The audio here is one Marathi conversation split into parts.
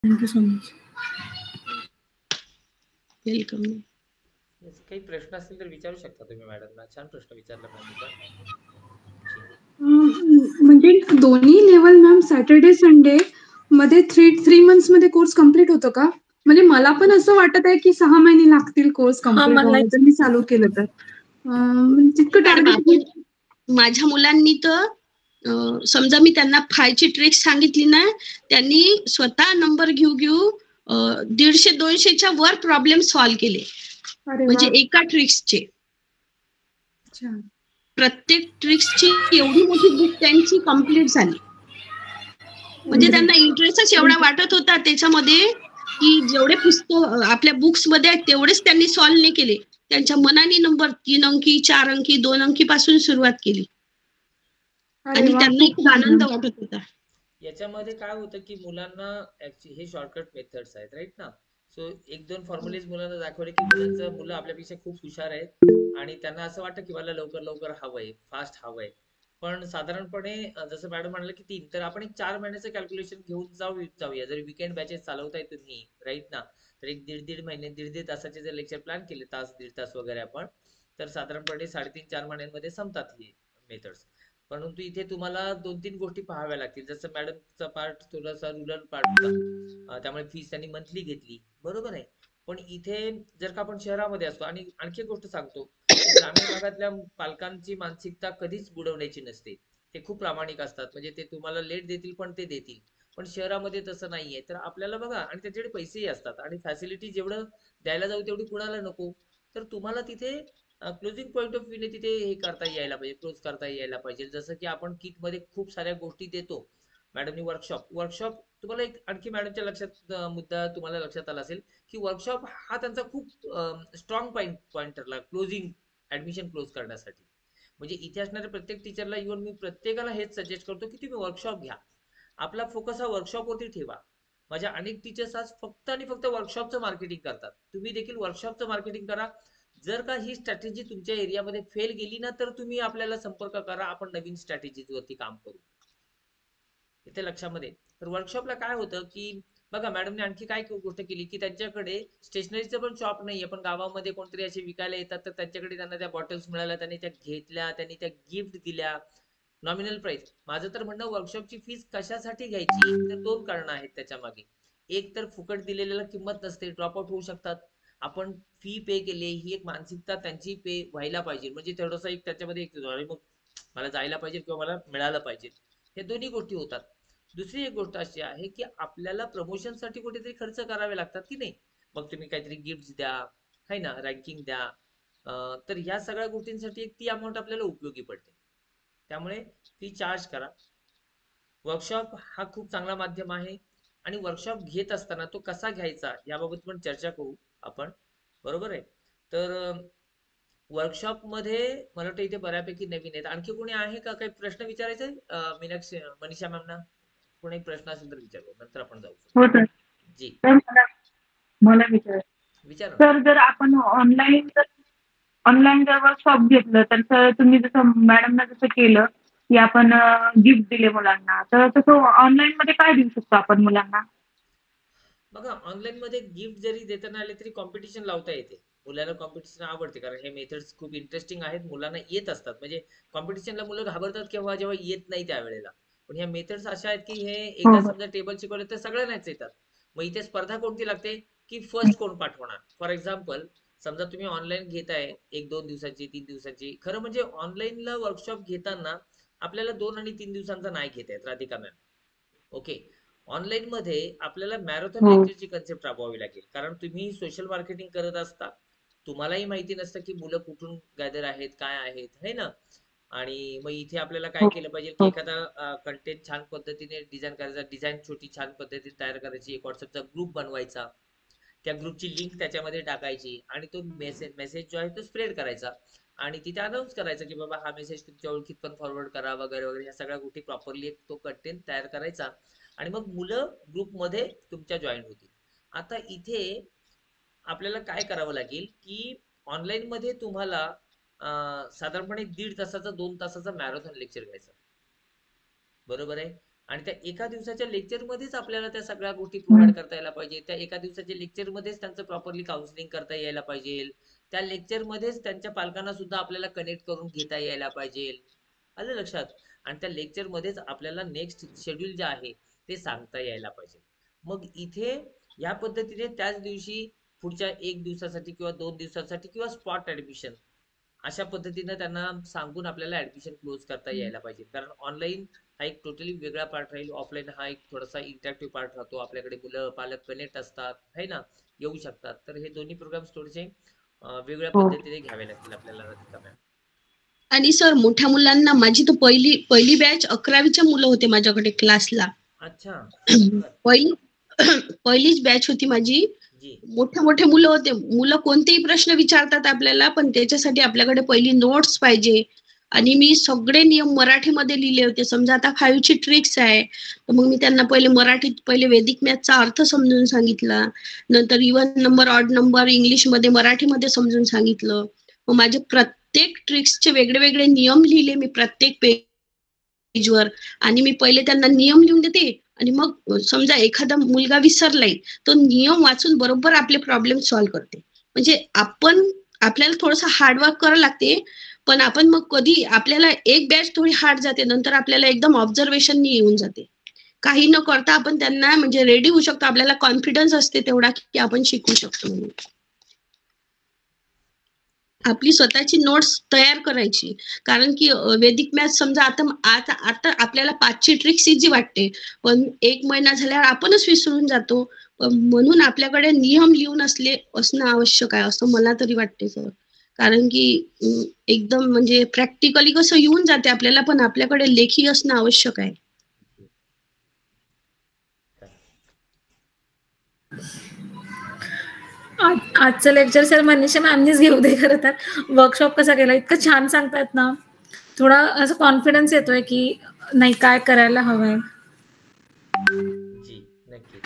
Thank you so much. वेलकम. काही प्रश्न असतील तर विचारू शकता तुम्ही मॅडमना. छान प्रश्न विचारला मॅम. म्हणजे दोन्ही लेवल मॅम सॅटर्डे संडे मध्ये 3 मंथ्स मध्ये कोर्स कम्प्लीट होतो का? म्हणजे मला पण असं वाटत आहे की 6 महिने लागतील कोर्स कम्प्लीट व्हायला जर मी चालू केलं तर. तितकं टार्गेट. माझ्या मुलांनी तर समजा मी त्यांना 5 ची ट्रिक सांगितली ना, त्यांनी स्वतः नंबर घेऊ 150-200च्या वर प्रॉब्लेम सॉल्व्ह केले. म्हणजे एका ट्रिक्सचे. प्रत्येक ट्रिक्सची एवढी मोठी बुक त्यांची कम्प्लीट झाली. म्हणजे त्यांना इंटरेस्टच एवढा वाटत होता त्याच्यामध्ये की जेवढे पुस्तक आपल्या बुक्स मध्ये आहेत तेवढेच त्यांनी सॉल्व्ह नाही केले. त्यांच्या मनाने नंबर 3 अंकी 4 अंकी 2 अंकी पासून सुरुवात केली आणि त्यांना खूप आनंद वाटत होता. याच्यामध्ये काय होतं की मुलांना हे शॉर्टकट मेथड्स आहेत राईट ना. सो 1-2 फॉर्म्युलेज मुलांना दाखवले की मुलं आपल्यापेक्षा खूप हुशार आहेत आणि त्यांना असं वाटतं की मला लवकर लवकर हवंय, फास्ट हवंय. पण साधारणपणे जसं मॅडम म्हणलं की 3 तर आपण एक 4 महिन्याचं कॅल्क्युलेशन घेऊन जाऊया. जर वीकेंड बॅचेस चालवताय तुम्ही राईट ना, तर एक दीड महिने 1.5 तासाचे जर लेक्चर प्लॅन केले तास 1.5 तास वगैरे आपण, तर साधारणपणे 3.5-4 महिन्यांमध्ये संपतात हे मेथड्स. परंतु इथे तुम्हाला 2-3 गोष्टी पाहाव्या लागतील. जसं मॅडमचा पार्ट थोडासा रुरल पार्ट होता, त्यामुळे फीस त्यांनी मंथली घेतली, बरोबर आहे. पण इथे जर का आपण शहरामध्ये असतो आणि आणखी एक गोष्ट सांगतो, ग्रामीण भागातल्या पालकांची मानसिकता कधीच बुडवण्याची नसते. ते खूप प्रामाणिक असतात. म्हणजे ते तुम्हाला लेट देतील पण ते देतील. पण शहरामध्ये तसं नाहीये. तर आपल्याला बघा आणि त्याच्याकडे पैसेही असतात आणि फॅसिलिटी जेवढं द्यायला जाऊ तेवढी कुणाला नको. तर तुम्हाला तिथे क्लोजिंग पॉईंट ऑफ व्ह्यूने तिथे हे करता यायला पाहिजे, क्लोज करता यायला पाहिजे. जसं की आपण किटमध्ये खूप साऱ्या गोष्टी देतो. मॅडमनी वर्कशॉप तुम्हाला एक आणखी मॅडमच्या लक्षात मुद्दा तुम्हाला लक्षात आला असेल की वर्कशॉप हा त्यांचा खूप स्ट्रॉंग पॉईंट ठरला क्लोजिंग ऍडमिशन क्लोज करण्यासाठी. म्हणजे इथे असणाऱ्या प्रत्येक टीचरला इव्हन मी प्रत्येकाला हेच सजेस्ट करतो की तुम्ही वर्कशॉप घ्या. आपला फोकस हा वर्कशॉपवरती ठेवा. माझ्या अनेक टीचर्स आज फक्त आणि फक्त वर्कशॉपचं मार्केटिंग करतात. तुम्ही देखील वर्कशॉपचं मार्केटिंग करा. जर का ही स्ट्रॅटेजी तुमच्या एरियामध्ये फेल गेली ना, तर तुम्ही आपल्याला संपर्क करा. आपण नवीन स्ट्रॅटेजीवरती काम करू. इथे लक्षामध्ये. तर वर्कशॉपला काय होतं की बघा मॅडमने आणखी काय गोष्ट केली की त्यांच्याकडे स्टेशनरीचं पण शॉप नाहीये, पण गावामध्ये कोणतरी असे विकायला येतात तर त्यांच्याकडे त्यांना त्या बॉटल्स मिळाल्या, त्यांनी त्या घेतल्या, त्यांनी त्या गिफ्ट दिल्या. Nominal price. माझं तर म्हणणं वर्कशॉपची फीस कशासाठी घ्यायची, तर 2 कारणं आहेत त्याच्या मागे. एक तर फुकट दिलेल्याला किंमत नसते, ड्रॉप आउट होऊ शकतात. आपण फी पे केली ही एक मानसिकता त्यांची पे व्हायला पाहिजे. म्हणजे थोडंसं एक त्याच्यामध्ये एक अरे मग मला जायला पाहिजे किंवा मला मिळालं पाहिजे. हे दोन्ही गोष्टी होतात. दुसरी एक गोष्ट अशी आहे की आपल्याला प्रमोशनसाठी कुठेतरी खर्च करावे लागतात की नाही. मग तुम्ही काहीतरी गिफ्ट द्या, है ना, रँकिंग द्या. तर ह्या सगळ्या गोष्टींसाठी एक ती अमाऊंट आपल्याला उपयोगी पडते. त्यामुळे फी चार्ज करा. वर्कशॉप हा खूप चांगला माध्यम आहे आणि वर्कशॉप घेत असताना तो कसा घ्यायचा याबाबत पण चर्चा करू आपण, बरोबर आहे. तर वर्कशॉप मध्ये मला वाटतं इथे बऱ्यापैकी नवीन आहेत. आणखी कोणी आहे का काही प्रश्न विचारायचा आहे मीनाक्षी मनीषा मॅमना? कोणी प्रश्न असेल तर विचारू, नंतर आपण जाऊ. जी मला विचारा. सर जर आपण ऑनलाईन जर वर्कशॉप घेतलं तर सर तुम्ही जसं मॅडमना जसं केलं की आपण गिफ्ट दिले मुलांना, तर तसं ऑनलाईन मध्ये काय देऊ शकतो आपण मुलांना? बघा ऑनलाईन मध्ये गिफ्ट जरी देताना आले तरी कॉम्पिटिशन लावता येते. मुलांना कॉम्पिटिशन आवडते कारण हे मेथड्स खूप इंटरेस्टिंग आहेत, मुलांना येत असतात. म्हणजे कॉम्पिटिशनला मुलं घाबरतात केव्हा जेव्हा येत नाही त्यावेळेला. पण ह्या मेथड्स अशा आहेत की हे एकदा समजा टेबल शिकवले तर सगळ्यांनाच येतात. मग इथे स्पर्धा कोणती लागते की फर्स्ट कोण पाठवणार. फॉर एक्झाम्पल समजा तुम्ही ऑनलाईन घेताय 1-2 दिवसाची 3 दिवसाची, खरं म्हणजे ऑनलाईनला वर्कशॉप घेताना आपल्याला 2 आणि 3 दिवसांचा नाही घेता येत राधिका मॅम. ओके. ऑनलाईन मध्ये आपल्याला मॅरेथॉन लेक्चरची कन्सेप्ट राबवावी लागेल. कारण तुम्ही सोशल मार्केटिंग करत असता, तुम्हालाही माहिती नसतं की मुलं कुठून गॅदर आहेत, काय आहेत, है ना. आणि मग इथे आपल्याला काय केलं पाहिजे की एखादा कंटेंट छान पद्धतीने डिझाईन करायचा, डिझाईन छोटी छान पद्धतीने तयार करायची, एक व्हॉट्सअपचा ग्रुप बनवायचा, त्या ग्रुपची लिंक त्याच्यामध्ये टाकायची आणि तो मेसेज जो आहे तो स्प्रेड करायचा आणि तिथे अनाऊन्स करायचं की बाबा हा मेसेज तुमच्या ओळखीत पण फॉरवर्ड करा वगैरे वगैरे. ह्या सगळ्या गोष्टी प्रॉपरली एक तो कंटेंट तयार करायचा आणि मग मुलं ग्रुपमध्ये तुमच्या जॉईन होतील. आता इथे आपल्याला काय करावं लागेल की ऑनलाईन मध्ये तुम्हाला साधारणपणे 1.5 तासाचा 2 तासाचा मॅरेथॉन लेक्चर घ्यायचा, बरोबर आहे. आणि त्या एका दिवसाच्या लेक्चरमध्येच आपल्याला त्या सगळ्या गोष्टी प्रोव्हाइड करता यायला पाहिजे. त्या एका दिवसाच्या लेक्चरमध्येच त्यांचं प्रॉपरली काउन्सिलिंग करता यायला पाहिजे. त्या लेक्चरमध्येच त्यांच्या पालकांना सुद्धा आपल्याला कनेक्ट करून घेता यायला पाहिजे. आलं लक्षात? आणि त्या लेक्चरमध्येच आपल्याला नेक्स्ट शेड्यूल जे आहे ते सांगता यायला पाहिजे. मग इथे या पद्धतीने त्याच दिवशी पुढच्या 1 दिवसासाठी किंवा 2 दिवसासाठी किंवा स्पॉट ऍडमिशन अशा पद्धतीने त्यांना सांगून आपल्याला ऍडमिशन क्लोज करता यायला पाहिजे. कारण ऑनलाईन हा एक टोटली वेगळा पार्ट राहील, ऑफलाईन हा एक थोडासा इंटरॅक्टिव्ह पार्ट राहतो. आपल्याकडे मुलं पालक कनेक्ट असतात है ना, येऊ शकतात. तर हे दोन्ही प्रोग्राम्स थोडेसे वेगळ्या पद्धतीने घ्यावे लागतील आपल्याला राधिका मॅम. आणि सर मोठ्या मुलांना माझी तर पहिली बॅच 11वीच्या मुलं होते माझ्याकडे क्लासला. अच्छा. पहिलीच बॅच होती माझी. मोठे मुलं होते. मुलं कोणतेही प्रश्न विचारतात आपल्याला, पण त्याच्यासाठी आपल्याकडे पहिली नोट्स पाहिजे. आणि मी सगळे नियम मराठीमध्ये लिहिले होते. समजा आता 5ची ट्रिक्स आहे, तर मग मी त्यांना पहिले वैदिक मॅथचा अर्थ समजून सांगितला. नंतर इव्हन नंबर, ऑड नंबर इंग्लिशमध्ये मराठीमध्ये समजून सांगितलं. मग माझे प्रत्येक ट्रिक्सचे वेगळे नियम लिहिले मी प्रत्येक पेजवर. आणि मी पहिले त्यांना नियम लिहून देते आणि मग समजा एखादा मुलगा विसरलाय, तो नियम वाचून बरोबर आपले प्रॉब्लेम सॉल्व्ह करते. म्हणजे आपल्याला थोडंसं हार्डवर्क करावं लागते, पण आपण मग कधी आपल्याला एक बॅच थोडी हार्ड जाते, नंतर आपल्याला एकदम ऑब्झर्वेशन येऊन जाते. काही न करता आपण त्यांना म्हणजे रेडी होऊ शकतो. आपल्याला कॉन्फिडन्स असते तेवढा की आपण शिकू शकतो म्हणून. आपली स्वतःची नोट्स तयार करायची. कारण की वैदिक मॅथ समजा आता आपल्याला 5ची ट्रिक्स इझी वाटते, पण 1 महिना झाल्यावर आपणच विसरून जातो. म्हणून आपल्याकडे नियम लिहून असणं आवश्यक आहे असं मला तरी वाटते सर. कारण की एकदम म्हणजे प्रॅक्टिकली कसं येऊन जाते आपल्याला, पण आपल्याकडे लेखी असणं आवश्यक आहे. आजचं लेक्चर सर मनीषा मॅमनीच घेऊ दे. खरं तर वर्कशॉप कसा केला, इतकं छान सांगतायत ना, थोडा असं कॉन्फिडन्स येतोय की नाही काय करायला हवंय. जी नक्की.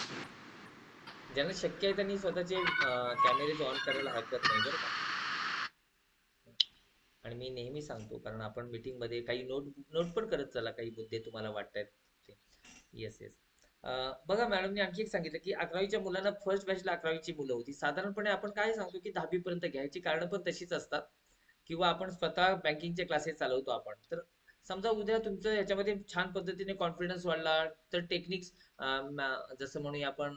ज्यांना शक्य आहे त्यांनी स्वतःचे कॅमेरे ऑन करायला हरकत नाही बरं का. आणि मी नेहमी सांगतो, कारण आपण मीटिंग मध्ये काही नोट पण करत चला काही मुद्दे तुम्हाला वाटतायत ते. येस. बघा मॅडमने आणखी एक सांगितलं की 11वीच्या मुलांना फर्स्ट बॅचला 11वीची मुलं होती. साधारणपणे आपण काय सांगतो की 10वी पर्यंत घ्यायची कारण पण तशीच असतात, किंवा आपण स्वतः बँकिंगचे क्लासेस चालवतो आपण. तर समजा उद्या तुमचं याच्यामध्ये छान पद्धतीने कॉन्फिडन्स वाढला तर टेक्निक्स जसं म्हणूया आपण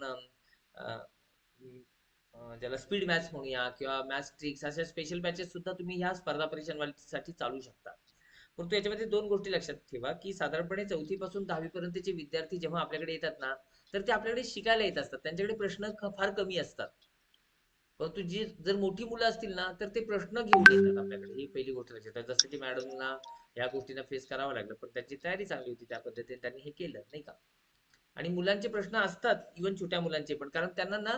ज्याला स्पीड मॅथ्स म्हणूया किंवा मॅथ्स ट्रिक्स अशा स्पेशल बॅचेस सुद्धा तुम्ही ह्या स्पर्धा परीक्षांसाठी चालू शकता. परंतु याच्यामध्ये 2 गोष्टी लक्षात ठेवा की साधारणपणे 4थी पासून 10वी पर्यंतचे विद्यार्थी जेव्हा आपल्याकडे येतात ना, तर ते आपल्याकडे शिकायला येत असतात. त्यांच्याकडे प्रश्न फार कमी असतात. परंतु जर मोठी मुलं असतील ना, तर ते प्रश्न घेऊन येतात आपल्याकडे. ही पहिली गोष्ट लक्षात. जसं की मॅडमना या गोष्टींना फेस करावं लागलं, पण त्यांची तयारी चांगली होती, त्या पद्धतीने त्यांनी हे केलं नाही का. आणि मुलांचे प्रश्न असतात इव्हन छोट्या मुलांचे पण, कारण त्यांना ना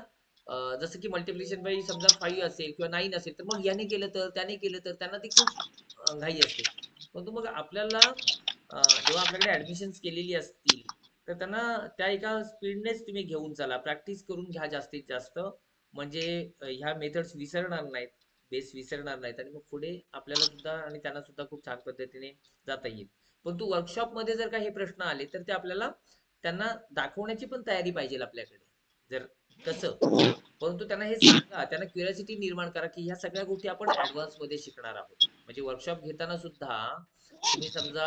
जसं की मल्टिप्लिकेशन बाय समजा 5 असेल किंवा 9 असेल, तर मग याने केलं तर त्याने केलं तर त्यांना ती खूप घाई असते. परंतु मग आपल्याला जेव्हा आपल्याकडे ऍडमिशन्स केलेली असतील तर त्यांना त्या एका स्पीडनेच तुम्ही घेऊन चला, प्रॅक्टिस करून घ्या जास्तीत जास्त. म्हणजे ह्या मेथड्स विसरणार नाहीत, बेस विसरणार नाहीत, आणि मग पुढे आपल्याला सुद्धा आणि त्यांना सुद्धा खूप छान पद्धतीने जाता येईल. परंतु वर्कशॉप मध्ये जर का हे प्रश्न आले तर ते आपल्याला त्यांना दाखवण्याची पण तयारी पाहिजे आपल्याकडे. जर कसं, परंतु त्यांना हे सांगा, त्यांना क्युरिओसिटी निर्माण करा की ह्या सगळ्या गोष्टी आपण ऍडव्हान्स मध्ये शिकणार आहोत. म्हणजे वर्कशॉप घेताना सुद्धा तुम्ही समजा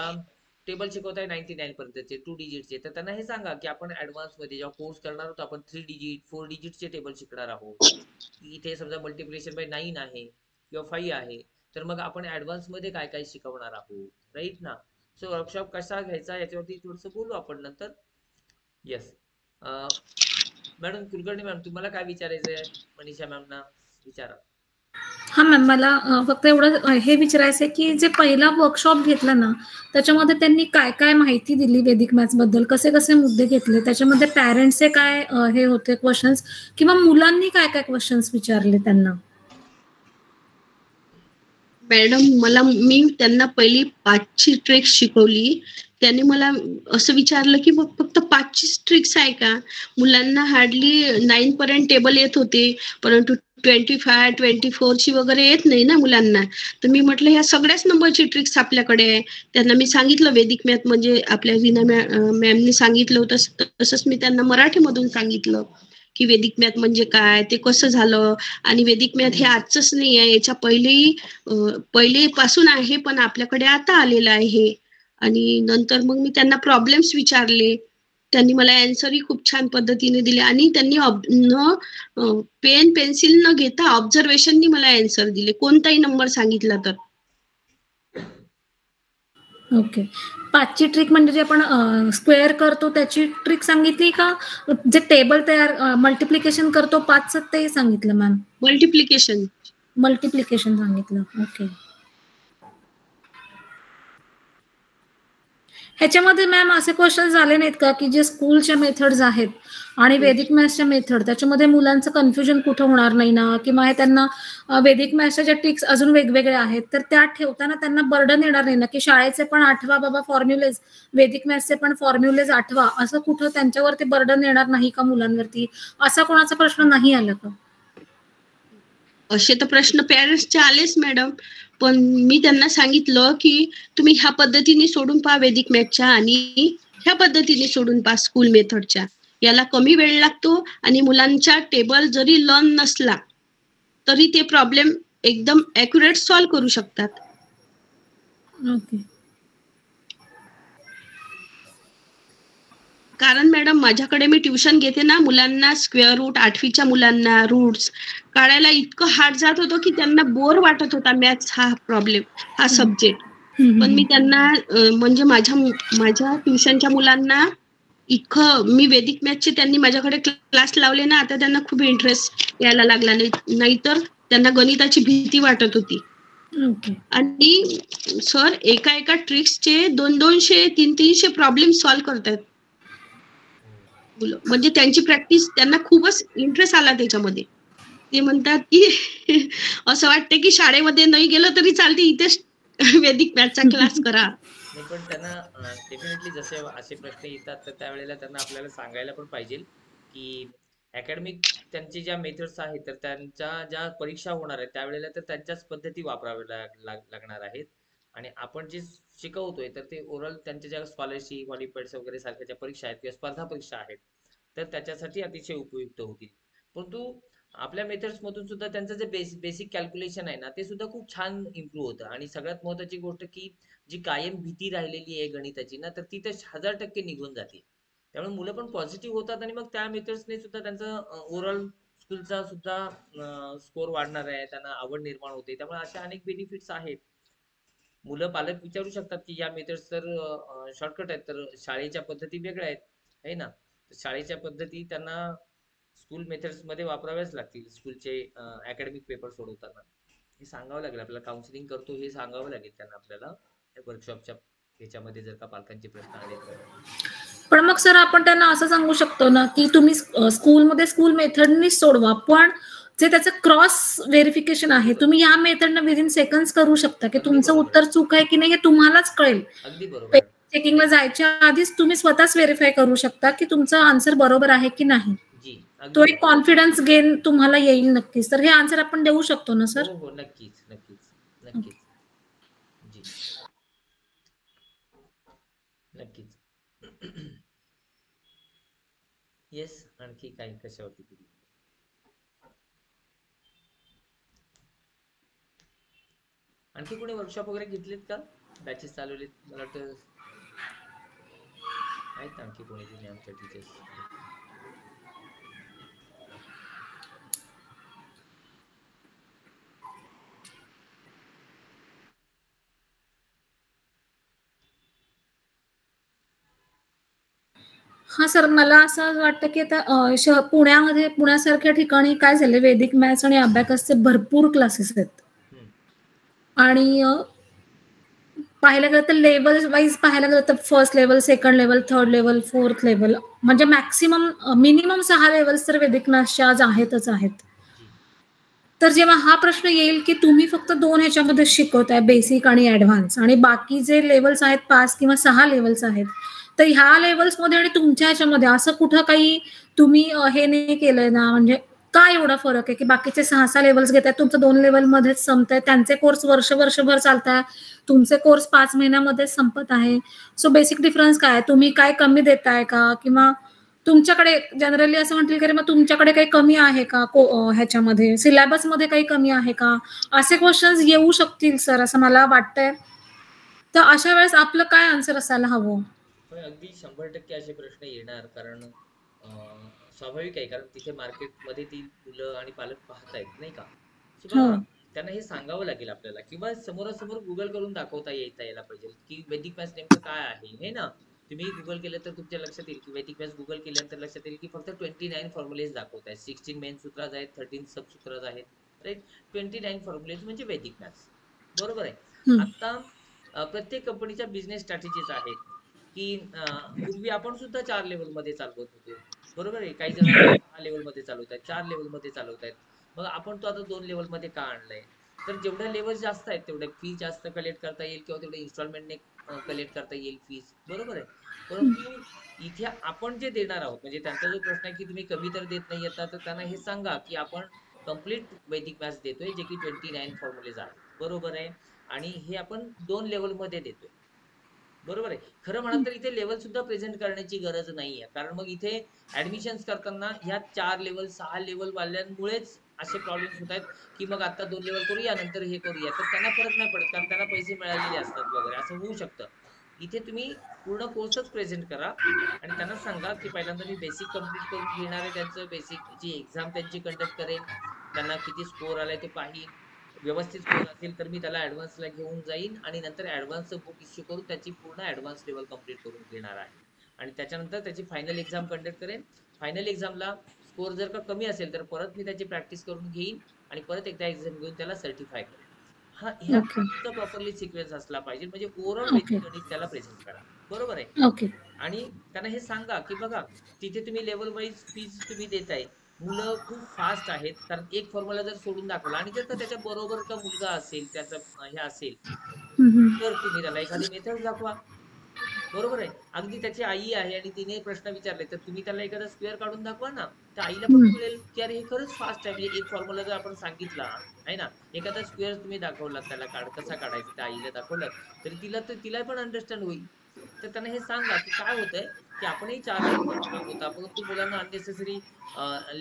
टेबल शिकवताय 99 पर्यंतचे 2 डिजिटचे, तर त्यांना हे सांगा की आपण ऍडव्हान्स मध्ये जेव्हा कोर्स करणार आहोत आपण 3 डिजिट 4 डिजिटचे टेबल शिकणार आहोत. इथे समजा मल्टिप्लिकेशन बाय 9 आहे किंवा 5 आहे, तर मग आपण ऍडव्हान्स मध्ये काय काय शिकवणार आहोत, राईट ना. सो वर्कशॉप कसा घ्यायचा याच्यावरती थोडंसं बोलू आपण नंतर. येस मॅडम कुलकर्णी मॅम, तुम्हाला काय विचारायचंय मनीषा मॅमना विचारा. हा मॅम, मला फक्त एवढं हे विचारायचंय की जे पहिला वर्कशॉप घेतला ना, त्याच्यामध्ये त्यांनी काय काय माहिती दिली वैदिक मॅथ्स बद्दल, कसे कसे मुद्दे घेतले, त्याच्यामध्ये पॅरेंट्सचे काय हे होते क्वेश्चन्स, किंवा मुलांनी काय काय क्वेश्चन्स विचारले त्यांना. मॅडम मी त्यांना पहिली 5ची ट्रिक्स शिकवली त्यांनी मला असं विचारलं की फक्त 5ची ट्रिक्स आहे का? मुलांना हार्डली 9 पर्यंत टेबल येत होते, परंतु 25, 24ची वगैरे येत नाही ना मुलांना. तर मी म्हटलं ह्या सगळ्याच नंबरची ट्रिक्स आपल्याकडे आहे. त्यांना मी सांगितलं वेदिक मॅथ म्हणजे आपल्या रीना मॅमनी सांगितलं होतं तसंच मी त्यांना मराठीमधून सांगितलं की वेदिक मॅथ म्हणजे काय, ते कसं झालं, आणि वेदिक मॅथ हे आजच नाही आहे, याच्या पहिलेपासून आहे, पण आपल्याकडे आता आलेलं आहे. आणि नंतर मग मी त्यांना प्रॉब्लेम्स विचारले. त्यांनी मला अँसरही खूप छान पद्धतीने दिले आणि त्यांनी पेन पेन्सिल न घेता ऑब्झर्वेशननी मला अँसर दिले, कोणताही नंबर सांगितला तर. ओके. 5ची ट्रिक म्हणजे जे आपण स्क्वेअर करतो त्याची ट्रिक सांगितली का जे टेबल तयार मल्टिप्लिकेशन करतो 5चं ते सांगितलं मॅम? मल्टिप्लिकेशन सांगितलं. ओके. ह्याच्यामध्ये मॅम असे क्वेश्चन झाले नाहीत का की जे स्कूलच्या मेथड्स आहेत आणि वेदिक मॅथ्सच्या मेथड त्याच्यामध्ये मुलांचं कन्फ्युजन कुठं होणार नाही ना, किंवा हे त्यांना वेदिक मॅथ्सच्या ज्या ट्रिक्स अजून वेगवेगळ्या आहेत तर त्या ठेवताना त्यांना बर्डन येणार नाही ना की शाळेचे पण आठवा बाबा फॉर्म्युलेज, वेदिक मॅथ्सचे पण फॉर्म्युलेज आठवा, असं कुठं त्यांच्यावरती बर्डन येणार नाही का मुलांवरती? असा कोणाचा प्रश्न नाही आला का? असे तर प्रश्न पॅरेंट्सचे आलेच मॅडम, पण मी त्यांना सांगितलं की तुम्ही ह्या पद्धतीने सोडून पहा वेदिक मॅथच्या आणि ह्या पद्धतीने सोडून पहा स्कूल मेथडच्या. याला कमी वेळ लागतो आणि मुलांच्या टेबल जरी लर्न नसला तरी ते प्रॉब्लेम एकदम ॲक्युरेट सॉल्व्ह करू शकतात. ओके. कारण मॅडम माझ्याकडे मी ट्युशन घेते ना, मुलांना स्क्वेअर रूट 8वीच्या मुलांना रूट्स काढायला इतकं हार्ड जात होतं की त्यांना बोर वाटत होता मॅथ्स हा सब्जेक्ट. पण मी त्यांना म्हणजे माझ्या ट्युशनच्या मुलांना इतकं मी वेदिक मॅथचे त्यांनी माझ्याकडे क्लास लावले ना, आता त्यांना खूप इंटरेस्ट यायला लागला. नाहीतर त्यांना गणिताची भीती वाटत होती. आणि सर एका ट्रिक्सचे 200-200, 300 प्रॉब्लेम सॉल्व्ह करतात. म्हणजे त्यांची प्रॅक्टिस त्यांना खूपच इंटरेस्ट आला त्याच्यामध्ये. ते म्हणतात की असं वाटतं की शाळेमध्ये नाही गेलं तरी चालते, इथेच वेदिक मॅथचा क्लास करा. नाही, पण त्यांना डेफिनेटली जसे असे प्रश्न येतात तर त्यावेळेला त्यांना आपल्याला सांगायला पण पाहिजे की अकॅडमिक त्यांची ज्या मेथड्स आहेत तर त्यांच्या ज्या परीक्षा होणार आहेत त्यावेळेला तर त्यांच्याच पद्धती वापराव्या लागणार आहेत. आणि आपण जे शिकवतोय तर ते ओरल त्यांच्या ज्या स्कॉलरशिप, क्वालिफाईड्स वगैरे सारख्या ज्या परीक्षा आहेत किंवा स्पर्धा परीक्षा आहेत तर त्याच्यासाठी अतिशय उपयुक्त होतील. परंतु आपल्या मेथड्स मधून सुद्धा त्यांचं जे बेसिक कॅल्क्युलेशन आहे ना ते सुद्धा खूप छान इम्प्रूव्ह होतं. आणि सगळ्यात महत्त्वाची गोष्ट की जी कायम भीती राहिलेली आहे गणिताची ना तर ती तर 1000% निघून जाते. त्यामुळे मुलं पण पॉझिटिव्ह होतात आणि मग त्या मेथड्सने सुद्धा त्यांचं ओव्हरऑल स्कूलचा सुद्धा स्कोर वाढणार आहे, त्यांना आवड निर्माण होते. त्यामुळे अशा अनेक बेनिफिट्स आहेत. मुलं पालक विचारू शकतात की या मेथड्स तर शॉर्टकट आहेत तर शाळेच्या पद्धती वेगळ्या आहेत है ना. शाळेच्या पद्धती त्यांना स्कूल मेथड्स मध्ये वापराव्याच लागतील स्कूलचे अकॅडमिक पेपर सोडवताना. हे सांगावं लागेल आपल्याला, काउन्सिलिंग करतो हे सांगावं लागेल त्यांना आपल्याला वर्कशॉपच्या ह्याच्यामध्ये जर का पालकांचे प्रश्न आले तर. पण मग सर आपण त्यांना असं सांगू शकतो ना की तुम्ही स्कूलमध्ये स्कूल मेथडनी सोडवा, पण जे त्याचं क्रॉस व्हेरिफिकेशन आहे तुम्ही या मेथडनं विदिन सेकंड्स करू शकता की तुमचं उत्तर चूक आहे की नाही हे तुम्हालाच कळेल. अगदी बरोबर. चेकिंगला जायच्या आधीच तुम्ही स्वतःच व्हेरीफाय करू शकता की तुमचं आन्सर बरोबर आहे की नाही. तो एक कॉन्फिडन्स गेन तुम्हाला येईल नक्कीच. तर हे आन्सर आपण देऊ शकतो ना सर? हो नक्कीच नक्कीच नक्कीच जी नक्कीच. येस, आणखी काही कशावरती बोलू? आणखी कोणी वर्कशॉप वगैरे घेतलेत का? बॅचेस चालवलेत? मला वाटतं आहेत आणखी कोणी जुने आमच्या टीचर्स. हा सर, मला असं वाटतं की आता पुण्यासारख्या ठिकाणी काय झालं, वेदिक मॅथ्स आणि अबॅकसचे भरपूर क्लासेस आहेत. आणि पाहायला गेलं तर लेवल वाईज पाहायला गेलं तर first level, second level, third level, fourth level, म्हणजे मिनिमम 6 लेवल्स तर वेदिक मॅथ्सच्या आज आहेतच आहेत. तर जेव्हा हा प्रश्न येईल की तुम्ही फक्त 2 ह्याच्यामध्ये शिकवताय, बेसिक आणि ॲडव्हान्स, आणि बाकी जे लेव्हल्स आहेत 5 किंवा 6 लेव्हल्स आहेत, तर ह्या लेव्हल्समध्ये आणि तुमच्या ह्याच्यामध्ये असं कुठं काही तुम्ही हे नाही केलंय ना, म्हणजे काय एवढा फरक आहे की बाकीचे 6 लेव्हल्स घेतायत, तुमचं 2 लेव्हलमध्येच संपतंय, त्यांचे कोर्स वर्षभर चालताय, तुमचे कोर्स 5 महिन्यामध्येच संपत आहे. सो बेसिक डिफरन्स काय आहे? तुम्ही काय कमी देताय का? किंवा तुमच्याकडे जनरली असं म्हणतील की मग तुमच्याकडे काही कमी आहे का ह्याच्यामध्ये, सिलेबसमध्ये काही कमी आहे का? असे क्वेश्चन्स येऊ शकतील सर, असं मला वाटतंय. तर अशा वेळेस आपलं काय आन्सर असायला हवं? अगदी 100% असे प्रश्न येणार, कारण स्वाभाविक आहे, कारण तिथे मार्केटमध्ये ती मुलं आणि पालक पाहतायत नाही का. बघा, त्यांना हे सांगावं लागेल आपल्याला, किंवा समोरासमोर गुगल करून दाखवता यायला पाहिजे की वैदिक मॅथ्स नेमकं काय आहे, हे ना. तुम्ही गुगल केलं तर तुमच्या लक्षात येईल की वैदिक मॅथ्स गुगल केल्यानंतर लक्षात येईल की फक्त 29 फॉर्म्युलेज दाखवत आहेत. 16 मेन सूत्राज आहेत, 13 सब सूत्राज आहेत, राईट. 29 फॉर्म्युलेज म्हणजे वैदिक मॅथ्स, बरोबर आहे. आता प्रत्येक कंपनीच्या बिझनेस स्ट्रॅटेजीज आहेत की पूर्वी आपण सुद्धा 4 लेवल मध्ये चालवत होतो, बरोबर आहे. काही जण 6 लेवल मध्ये चालवत आहेत, 4 लेवल मध्ये चालवत आहेत. मग आपण तो आता 2 लेवल मध्ये का आणलंय? तर जेवढ्या लेवल जास्त आहेत तेवढे फी जास्त कलेक्ट करता येईल, किंवा तेवढे इन्स्टॉलमेंटने कलेक्ट करता येईल फीस, बरोबर आहे. परंतु इथे आपण जे देणार आहोत, म्हणजे त्यांचा जो प्रश्न आहे की तुम्ही कमी तर देत नाही आता, तर त्यांना हे सांगा की आपण कम्प्लीट वैदिक मॅथ्स देतोय, जे की 29 फॉर्म्युलेज आहेत, बरोबर आहे. आणि हे आपण 2 लेवल मध्ये देतोय, बरोबर आहे. खरं म्हणाल तर इथे लेवल सुद्धा प्रेझेंट करण्याची गरज नाहीये, कारण मग इथे ऍडमिशन करताना ह्या 4 लेवल 6 लेवल वाल्यांमुळेच असे प्रॉब्लेम्स होत आहेत की मग आता 2 लेवल करूया, नंतर हे करूया, तर त्यांना फरक नाही पडत, कारण त्यांना पैसे मिळालेले असतात वगैरे, असं होऊ शकतं. इथे तुम्ही पूर्ण कोर्सच प्रेझेंट करा आणि त्यांना सांगा की पहिल्यांदा मी बेसिक कम्प्लीट करून घेणार आहे, त्यांचं बेसिकची एक्झाम त्यांची कंडक्ट करेन, त्यांना किती स्कोर आलाय ते पाहीन, व्यवस्थित स्कोर असेल तर मी त्याला ऍडव्हान्सला घेऊन जाईन आणि नंतर ऍडव्हान्सचं बुक इश्यू करून त्याची पूर्ण ऍडव्हान्स लेवल कंप्लीट करून घेणार आहे. आणि त्याच्यानंतर त्याची फायनल एक्झाम कंडक्ट करेन. फायनल एक्झामला स्कोर जर का कमी असेल तर परत मी त्याची प्रॅक्टिस करून घेईन आणि परत एकदा एक्झाम घेऊन त्याला सर्टिफाय करेन. ह्या प्रॉपरली सिक्वेन्स असला पाहिजे, म्हणजे ओव्हरऑल वैदिक गणित त्याला प्रेझेंट करा, बरोबर आहे. आणि त्यांना हे सांगा की बघा, तिथे तुम्ही लेवल वाईज फीज तुम्ही देताय, मुलं खूप फास्ट आहेत, कारण एक फॉर्म्युला जर सोडून दाखवला आणि जर का त्याच्या बरोबर का मुलगा असेल, त्याचा हे असेल, तर तुम्ही त्याला एखादी मेथड दाखवा, बरोबर आहे. अगदी त्याची आई आहे आणि तिने प्रश्न विचारले, तर तुम्ही त्याला एखादा स्क्वेअर काढून दाखवा ना, तर आईला पण कळेल की अरे हे खरंच फास्ट आहे. म्हणजे एक फॉर्म्युला जर आपण सांगितला आहे ना, एखादा स्क्वेअर तुम्ही दाखवला, त्याला कसा काढायचा त्या आईला दाखवलं, तरी तिला पण अंडरस्टँड होईल. तर त्यांना हे सांगा की काय होतंय की आपणही 4 लेवलमध्ये शिकवता, परंतु मुलांना अननेसेसरी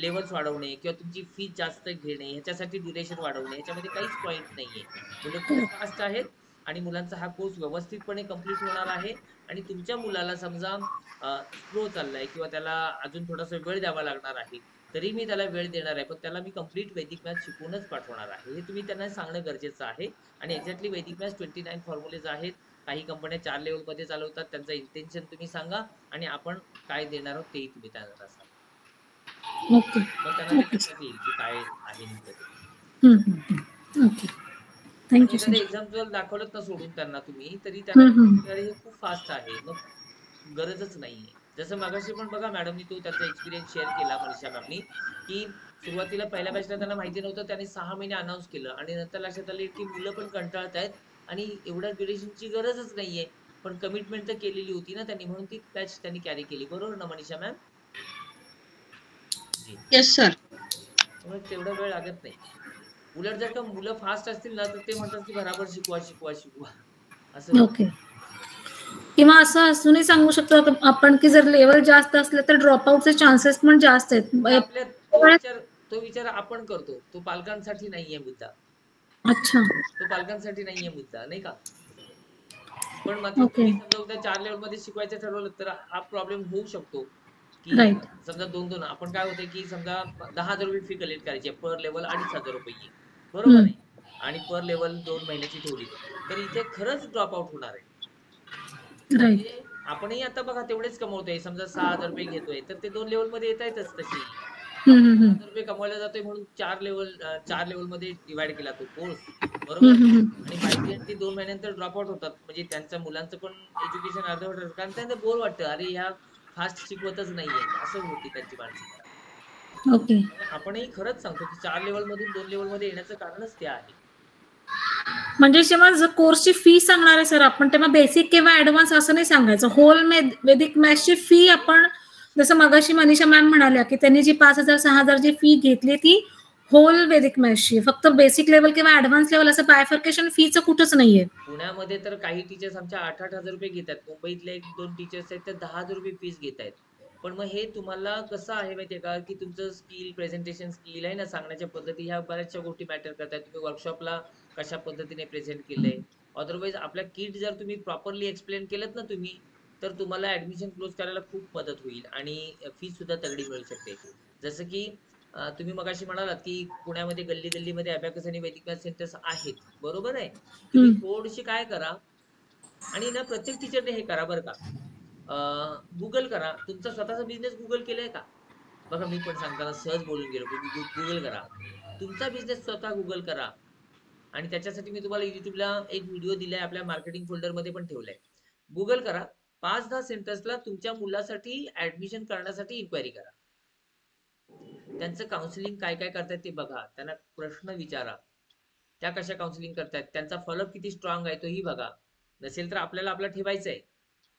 लेवल्स वाढवणे किंवा तुमची फीस जास्त घेणे, ह्याच्यासाठी ड्युरेशन वाढवणे, ह्याच्यामध्ये काहीच पॉईंट नाहीये. मुलं खूप फास्ट आहेत आणि मुलांचा हा कोर्स व्यवस्थितपणे कंप्लीट होणार आहे. आणि तुमच्या मुलाला समजा स्लो चाललाय किंवा त्याला अजून थोडासा वेळ द्यावा लागणार आहे, तरी मी त्याला वेळ देणार आहे, पण त्याला मी कंप्लीट वैदिक मॅथ्स शिकवूनच पाठवणार आहे, हे तुम्ही त्यांना सांगणं गरजेचं आहे. आणि एक्झॅक्टली वैदिक मॅथ्स 29 फॉर्म्युलेज आहेत. काही कंपन्या 4 लेवल मध्ये चालवतात, त्यांचं इंटेन्शन तुम्ही सांगा आणि आपण काय देणार आहोत तेही तुम्ही त्यांना सांगा. मग त्यांना ते लक्षात येईल की काय आहे नेमकं ते. एखादं एक्झाम्पल दाखवलं ना सोडून त्यांना तुम्ही, तरी त्यांना हे खूप फास्ट आहे, मग गरजच नाहीये. जसं मगाशी पण बघा मॅडमनी तो त्याचा एक्सपिरियन्स शेअर केला, मनीषा मॅमनी, की सुरुवातीला पहिल्या बॅचला त्यांना माहिती नव्हतं, त्यांनी 6 महिने अनाऊन्स केलं आणि नंतर लक्षात आले की मुलं पण कंटाळतायत आणि एवढ्या ड्युरेशनची गरजच नाहीये, पण कमिटमेंट तर केलेली होती ना त्यांनी, म्हणून ती बॅच त्यांनी कॅरी केली, बरोबर ना मनीषा मॅम? Yes sir. तेवढा वेळ लागत नाही. उलट जर का मुलं फास्ट असतील ना, तर ते म्हणतात की बराबर शिकवा असं. किंवा असं असूनही सांगू शकतो आपण की जर लेवल जास्त असले तर ड्रॉपआउटचे चान्सेस पण जास्त आहेत. तो विचार आपण करतो, तो पालकांसाठी नाहीये मुद्दा. अच्छा, तो पालकांसाठी नाहीये मुद्दा, नाही का. पण मात्र तुम्ही समजा उद्या 4 लेवल मध्ये शिकवायचं ठरवलं तर हा प्रॉब्लेम होऊ शकतो की समजा 2-2 आपण काय होतंय की समजा 10,000 रुपये फी कलेक्ट करायची पर लेवल 2,500 रुपये, बरोबर आहे, आणि पर लेवल 2 महिन्याची ठेवली, तर इथे खरंच ड्रॉप आउट होणार आहे. म्हणजे आपणही आता बघा तेवढेच कमवतोय, समजा 6,000 रुपये घेतोय, तर ते 2 लेवल मध्ये येत आहेतच तशी. 6,000 रुपये कमवला जातोय म्हणून 4 लेवल मध्ये डिवाइड केला तो कोर्स, बरोबर. आणि बाय ते 2 महिन्यानंतर ड्रॉप आउट होतात, म्हणजे त्यांच्या मुलांचं पण एज्युकेशन अर्धवट, कारण त्यांना बोर वाटतं, अरे ह्या फास्ट शिकवतच नाहीये, असं होती त्यांची मानसिकता. ओके. आणि आपणही खरंच सांगतो की 4 लेवल मधून 2 लेवल मध्ये येण्याचं कारणच ते आहे. म्हणजे जेव्हा जर कोर्सची फी सांगणार आहे सर आपण, तेव्हा बेसिक किंवा ऍडव्हान्स असं नाही सांगायचं. होल वैदिक मॅथ्सची फी आपण, जसं मगाशी मनीषा मॅम म्हणाल्या की त्यांनी जी 5,000 6,000 ची फी घेतली ती होल वैदिक मॅथ्सची, फक्त बेसिक लेवल किंवा ऍडव्हान्स लेवल असं बायफर्केशन फीचं कुठंच नाहीये. पुण्यामध्ये तर काही टीचर्स आमच्या 8,000 रुपये घेतात. मुंबईतले 1-2 टीचर्स आहेत ते 10,000 रुपये फीस घेत आहेत. पण मग हे तुम्हाला कसं आहे माहितीये का, की तुमचं स्किल, प्रेझेंटेशन स्किल आहे ना, सांगण्याच्या पद्धती, ह्या बऱ्याचशा गोष्टी मॅटर करतात. तुम्ही वर्कशॉपला कशा पद्धतीने प्रेझेंट केलंय. अदरवाईज आपल्या किट जर तुम्ही प्रॉपरली एक्सप्लेन केलं ना तुम्ही, तर तुम्हाला ऍडमिशन क्लोज करायला खूप मदत होईल आणि फीस सुद्धा तगडी मिळू शकते. जसं की तुम्ही मगाशी म्हणालात की पुण्यामध्ये गल्ली गल्लीमध्ये अबॅकस आणि वैदिक मॅथ्स सेंटर्स आहेत, बरोबर आहे. तुम्ही थोडीशी काय करा, आणि ना प्रत्येक टीचरने हे करा बरं का, गुगल करा. तुमचा स्वतःचा बिझनेस गुगल केलाय का? बघा मी पण सांगताना सहज बोलून गेलो, गुगल करा तुमचा बिझनेस, स्वतः गुगल करा. आणि त्याच्यासाठी मी तुम्हाला युट्यूबला एक व्हिडिओ दिलाय, आपल्या मार्केटिंग फोल्डर मध्ये पण ठेवलाय. गुगल करा, 5-10 सेंटर्सला तुमच्या मुलासाठी ऍडमिशन करण्यासाठी इन्क्वायरी करा. त्यांचं काउन्सिलिंग काय काय करतात ते बघा, त्यांना प्रश्न विचारा, त्या कशा काउन्सिलिंग करतात, त्यांचा फॉलोअप किती स्ट्रॉंग आहे तोही बघा. नसेल तर आपल्याला आपला ठेवायचं आहे,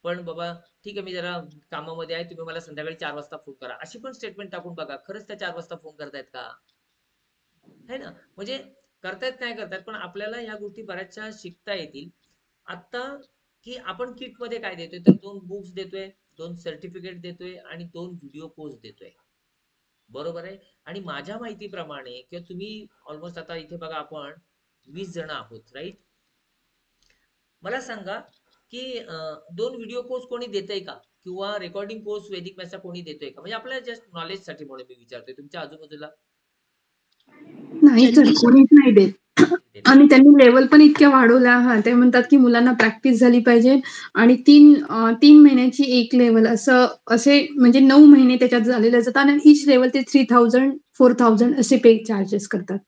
पण बाबा ठीक आहे मी जरा कामामध्ये आहे, तुम्ही मला संध्याकाळी 4 वाजता फोन करा, अशी पण स्टेटमेंट टाकून बघा. खरंच त्या 4 वाजता फोन करतायत का, है ना. म्हणजे करतायत नाही करतायत, पण आपल्याला ह्या गोष्टी बऱ्याचशा शिकता येतील. आता की आपण किट मध्ये काय देतोय, तर 2 बुक्स देतोय, 2 सर्टिफिकेट देतोय आणि 2 व्हिडिओ कोर्स देतोय, बरोबर आहे. आणि माझ्या माहितीप्रमाणे किंवा तुम्ही ऑलमोस्ट आता इथे बघा आपण 20 जण आहोत, राईट. मला सांगा की 2 व्हिडिओ कोर्स कोणी देतंय का, किंवा रेकॉर्डिंग कोर्स वैदिक मॅथ्सचा कोणी देतोय का? म्हणजे आपल्याला जस्ट नॉलेज साठी म्हणून मी विचारतोय, तुमच्या आजूबाजूला नाही सर, कोणीच नाही देत. आणि त्यांनी लेवल पण इतक्या वाढवल्या. हा, ते म्हणतात की मुलांना प्रॅक्टिस झाली पाहिजे आणि 3 महिन्याची एक लेवल असे म्हणजे 9 महिने त्याच्यात झालेले असतात आणि ईच लेवल ते 3,000 4,000 असे पे चार्जेस करतात.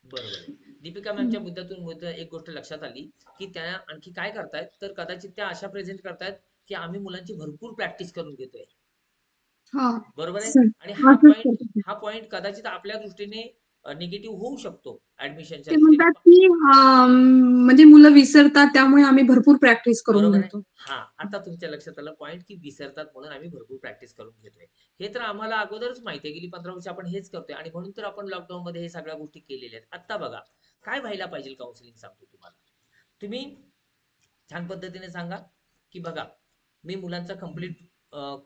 बरोबर आहे. दीपिका मॅमच्या मुद्द्यातून एक गोष्ट लक्षात आली की त्या आणखी काय करतायत, तर कदाचित त्या अशा प्रेझेंट करतायत की आम्ही मुलांची भरपूर प्रॅक्टिस करून घेतोय, हा बरोबर आहे. सर, आणि असंच करतात. हा पॉइंट कदाचित आपल्या दृष्टीने निगेटिव्ह होऊ शकतो ऍडमिशनच्या ते दृष्टीने, म्हणतात की म्हणजे मुलं विसरतात, त्यामुळे आम्ही भरपूर प्रॅक्टिस करून बरोबर आहे. घेतो. हा, आता तुमच्या लक्षात आलं पॉइंट, की विसरतात म्हणून आम्ही भरपूर प्रॅक्टिस करून घेतोय. हे तर आम्हाला अगोदरच माहिती आहे, गेली 15 वर्ष आपण हेच करतोय आणि म्हणून तर आपण लॉकडाऊन मध्ये हे सगळ्या गोष्टी केलेल्या आहेत. आता बघा काय व्हायला पाहिजे, काउन्सिलिंग सांगतो तुम्हाला. तुम्ही छान पद्धतीने सांगा की बघा मी मुलांचा कम्प्लीट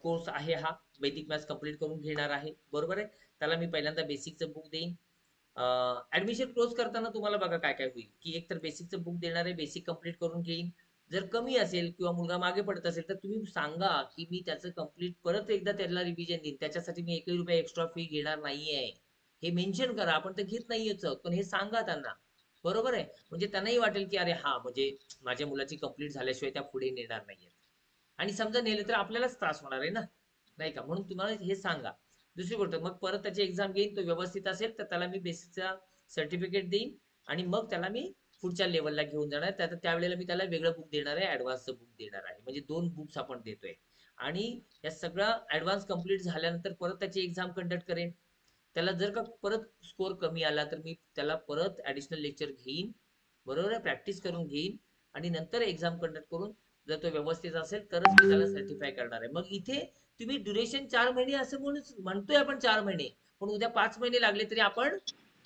कोर्स आहे, हा वैदिक मॅथ्स कम्प्लीट करून घेणार आहे, बरोबर आहे. त्याला मी पहिल्यांदा बेसिकचं बुक देईन. ऍडमिशन क्लोज करताना तुम्हाला बघा काय काय होईल, की एक तर बेसिकचं बुक देणार आहे, बेसिक कम्प्लीट करून घेईन. जर कमी असेल किंवा मुलगा मागे पडत असेल तर तुम्ही सांगा की मी त्याचं कम्प्लीट परत एकदा त्याला रिव्हिजन देईन, त्याच्यासाठी मी 1 रुपया एक्स्ट्रा फी घेणार नाहीये, हे मेन्शन करा. आपण तर घेत नाहीयेच, पण हे सांगा त्यांना, बरोबर आहे. म्हणजे त्यांनाही वाटेल की अरे हा, म्हणजे माझ्या मुलाची कंप्लीट झाल्याशिवाय त्या पुढे नेणार नाहीयेत. आणि समजा नेले तर आपल्यालाच त्रास होणार आहे ना, नाही का. म्हणून तुम्हाला हे सांगा. दुसरी गोष्ट, मग परत त्याची एक्झाम घेईन, तो व्यवस्थित असेल तर त्याला मी बेसिकचा सर्टिफिकेट देईन आणि मग त्याला मी पुढच्या लेवलला घेऊन जाणार. त्यावेळेला मी त्याला वेगळं बुक देणार आहे, ऍडव्हान्सचं बुक देणार आहे. म्हणजे 2 बुक्स आपण देतोय. आणि या सगळं ऍडव्हान्स कम्प्लीट झाल्यानंतर परत त्याची एक्झाम कंडक्ट करेन. त्याला जर का परत स्कोर कमी आला तर मी त्याला परत ऍडिशनल लेक्चर घेईन, बरोबर आहे, प्रॅक्टिस करून घेईन आणि नंतर एक्झाम कंडक्ट करून जर तो व्यवस्थित असेल तरच मी त्याला सर्टिफाय करणार आहे. मग इथे तुम्ही ड्युरेशन 4 महिने असं म्हणतोय आपण, 4 महिने, पण उद्या 5 महिने लागले तरी आपण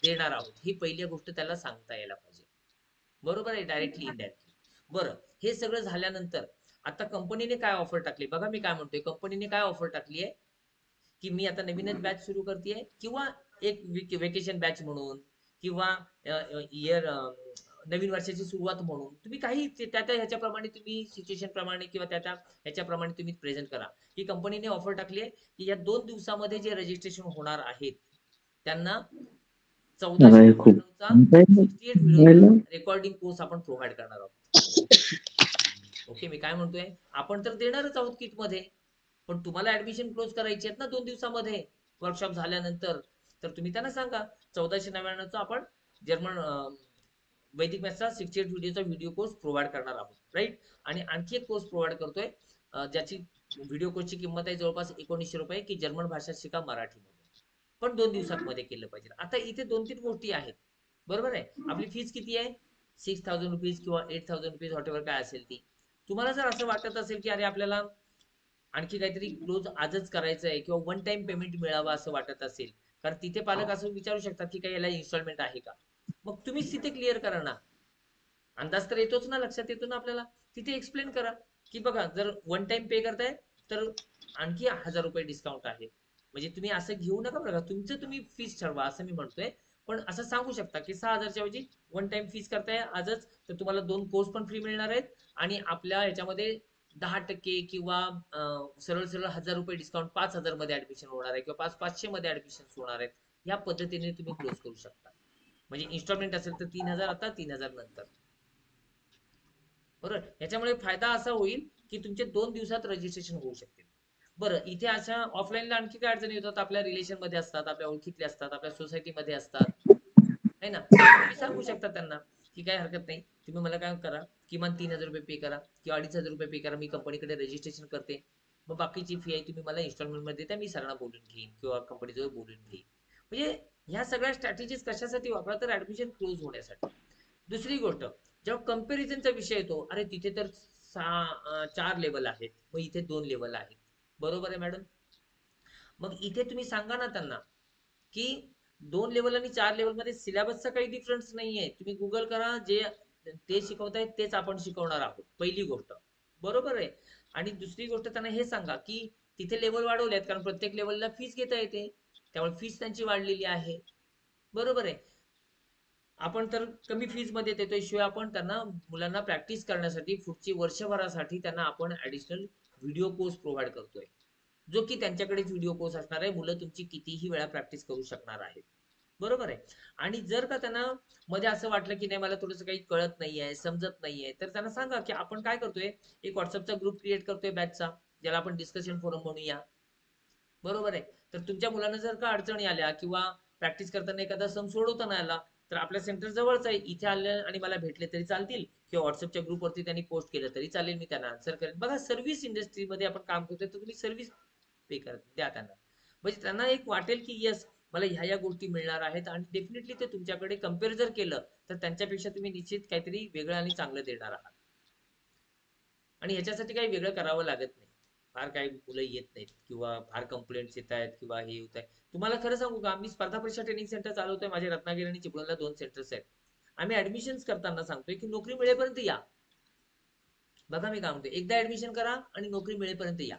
देणार आहोत. ही पहिली गोष्ट त्याला सांगता यायला पाहिजे, बरोबर आहे, डायरेक्टली इनडायरेक्टली. बरं, हे सगळं झाल्यानंतर आता कंपनीने काय ऑफर टाकली बघा. मी काय म्हणतोय, कंपनीने काय ऑफर टाकली आहे की मी आता नवीनच बॅच सुरू करते, किंवा एक वेकेशन बॅच म्हणून, किंवा इयर नवीन वर्षाची सुरुवात म्हणून, तुम्ही काही त्या ह्याच्याप्रमाणे तुम्ही सिच्युएशन प्रमाणे किंवा त्या ह्याच्याप्रमाणे तुम्ही प्रेझेंट करा. की कंपनीने ऑफर टाकली आहे की या 2 दिवसामध्ये जे रजिस्ट्रेशन होणार आहेत त्यांना 1499चा 68 व्हिडिओचा रेकॉर्डिंग कोर्स आपण प्रोव्हाइड करणार आहोत. ओके, मी काय म्हणतोय, आपण तर देणारच आहोत किट मध्ये, पण तुम्हाला ऍडमिशन क्लोज करायची आहेत ना 2 दिवसामध्ये वर्कशॉप झाल्यानंतर, तर तुम्ही त्यांना सांगा 1499चा आपण जर्मन वैदिक मॅथ्सचा 68 व्हिडिओचा व्हिडिओ कोर्स प्रोव्हाइड करणार आहोत, राईट. आणि आणखी एक कोर्स प्रोव्हाइड करतोय ज्याची व्हिडिओ कोर्सची किंमत आहे जवळपास 1900 रुपये, की जर्मन भाषा शिका मराठीमध्ये. पण 2 दिवसांमध्ये केलं पाहिजे. आता इथे 2-3 गोष्टी आहेत, बरोबर आहे. आपली फीज किती आहे? 6,000 रुपीज किंवा 8,000 रुपीज व्हॉटएव्हर काय असेल ती. तुम्हाला जर असं वाटत असेल की अरे आपल्याला आणखी काहीतरी क्लोज आजच करायचं आहे किंवा वन टाइम पेमेंट मिळावं असं वाटत असेल, कारण तिथे पालक असं विचारू शकतात की काही याला इन्स्टॉलमेंट आहे का, मग तुम्हीच तिथे क्लिअर करा ना. अंदाज तर येतोच ना, लक्षात येतो ना आपल्याला. तिथे एक्सप्लेन करा की बघा जर वन टाइम पे करताय तर आणखी 1,000 रुपये डिस्काउंट आहे. म्हणजे तुम्ही असं घेऊ नका बघा, तुमचं तुम्ही फीस ठरवा असं मी म्हणतोय. पण असं सांगू शकता की 6,000च्या ऐवजी वन टाइम फीस करताय आजच तर तुम्हाला 2 कोर्स पण फ्री मिळणार आहेत आणि आपल्या ह्याच्यामध्ये 10% किंवा सरळ सरळ 1,000 रुपये डिस्काउंट 5,000 मध्ये ऍडमिशन होणार आहे किंवा 5,500 मध्ये ऍडमिशन होणार आहेत. या पद्धतीने तुम्ही क्लोज करू शकता. म्हणजे इन्स्टॉलमेंट असेल तर 3,000 आता, 3,000 नंतर. बरोबर. याच्यामुळे फायदा असा होईल की तुमचे 2 दिवसात रजिस्ट्रेशन होऊ शकते. बरं, इथे अशा ऑफलाईनला आणखी काय अडचणी येतात? आपल्या रिलेशन मध्ये असतात, आपल्या ओळखीतले असतात, आपल्या सोसायटीमध्ये असतात, है ना. तुम्ही सांगू शकता त्यांना की काही हरकत नाही, तुम्ही मला काय करा, किमान 3,000 रुपये पे करा किंवा 2,500 रुपये पे करा, मी कंपनीकडे रजिस्ट्रेशन करते, मग बाकीची फी आहे तुम्ही मला इन्स्टॉलमेंट मध्ये द्या, मी सरांना बोलून घेईन किंवा कंपनीजवळ बोलून घेईन. म्हणजे ह्या सगळ्या स्ट्रॅटेजीज कशासाठी वापरा तर ऍडमिशन क्लोज होण्यासाठी. दुसरी गोष्ट, जेव्हा कंपॅरिझनचा विषय येतो, अरे तिथे तर 4 लेवल आहेत, मग इथे 2 लेवल आहेत, बरोबर आहे मॅडम. मग इथे तुम्ही सांगा ना त्यांना की 2 लेवल आणि 4 लेवल मध्ये सिलेबसचा काही डिफरन्स नाहीये. तुम्ही गुगल करा, जे ते शिकवतायत तेच आपण शिकवणार आहोत, पहिली गोष्ट, बरोबर आहे. आणि दुसरी गोष्ट त्यांना हे सांगा की तिथे लेवल वाढवलेत कारण प्रत्येक लेवलला फीस घेता येते, त्यामुळे फीस त्यांची वाढलेली आहे, बरोबर आहे. आपण तर कमी फीज मध्ये देतोय, शिवाय आपण त्यांना मुलांना प्रॅक्टिस करण्यासाठी पुढची वर्षभरासाठी त्यांना आपण ऍडिशनल व्हिडिओ कोर्स प्रोव्हाइड करतोय, जो की त्यांच्याकडे व्हिडिओ कोर्स असणार आहे. मुलं तुमची कितीही वेळा प्रॅक्टिस करू शकणार आहेत, बरोबर आहे. आणि जर का त्यांना मध्ये असं वाटलं की नाही मला थोडंसं काही कळत नाहीये, समजत नाहीये, तर त्यांना सांगा की आपण काय करतोय, एक व्हॉट्सअपचा ग्रुप क्रिएट करतोय बॅचचा, ज्याला आपण डिस्कशन फोरम म्हणूया, बरोबर आहे. तर तुमच्या मुलांना जर का अडचणी आल्या किंवा प्रॅक्टिस करताना एखादा सम सोडवता नाही आला तर आपल्या सेंटर जवळच आहे, इथे आले आणि मला भेटले तरी चालतील किंवा व्हॉट्सअपच्या ग्रुपवरती त्यांनी पोस्ट केलं तरी चालेल, मी त्यांना आन्सर करेन. बघा, सर्व्हिस इंडस्ट्रीमध्ये आपण काम करतोय तर तुम्ही सर्व्हिस पे करा, द्या त्यांना. म्हणजे त्यांना एक वाटेल की यस मला ह्या गोष्टी मिळणार आहेत आणि डेफिनेटली ते तुमच्याकडे कम्पेअर जर केलं तर त्यांच्यापेक्षा तुम्ही निश्चित काहीतरी वेगळं आणि चांगलं देणार आहात. आणि ह्याच्यासाठी काही वेगळं करावं लागत नाही. फार काही मुलं येत नाहीत किंवा फार कंप्लेंट्स येत आहेत किंवा हे होत आहे. तुम्हाला खरं सांगू का, मी स्पर्धा परीक्षा ट्रेनिंग सेंटर चालवतोय, माझे रत्नागिरी आणि चिपळूणला 2 सेंटर्स आहेत. आम्ही ऍडमिशन करताना सांगतोय की नोकरी मिळेपर्यंत या. बघा मी काय म्हणतोय, एकदा ऍडमिशन करा आणि नोकरी मिळेपर्यंत या.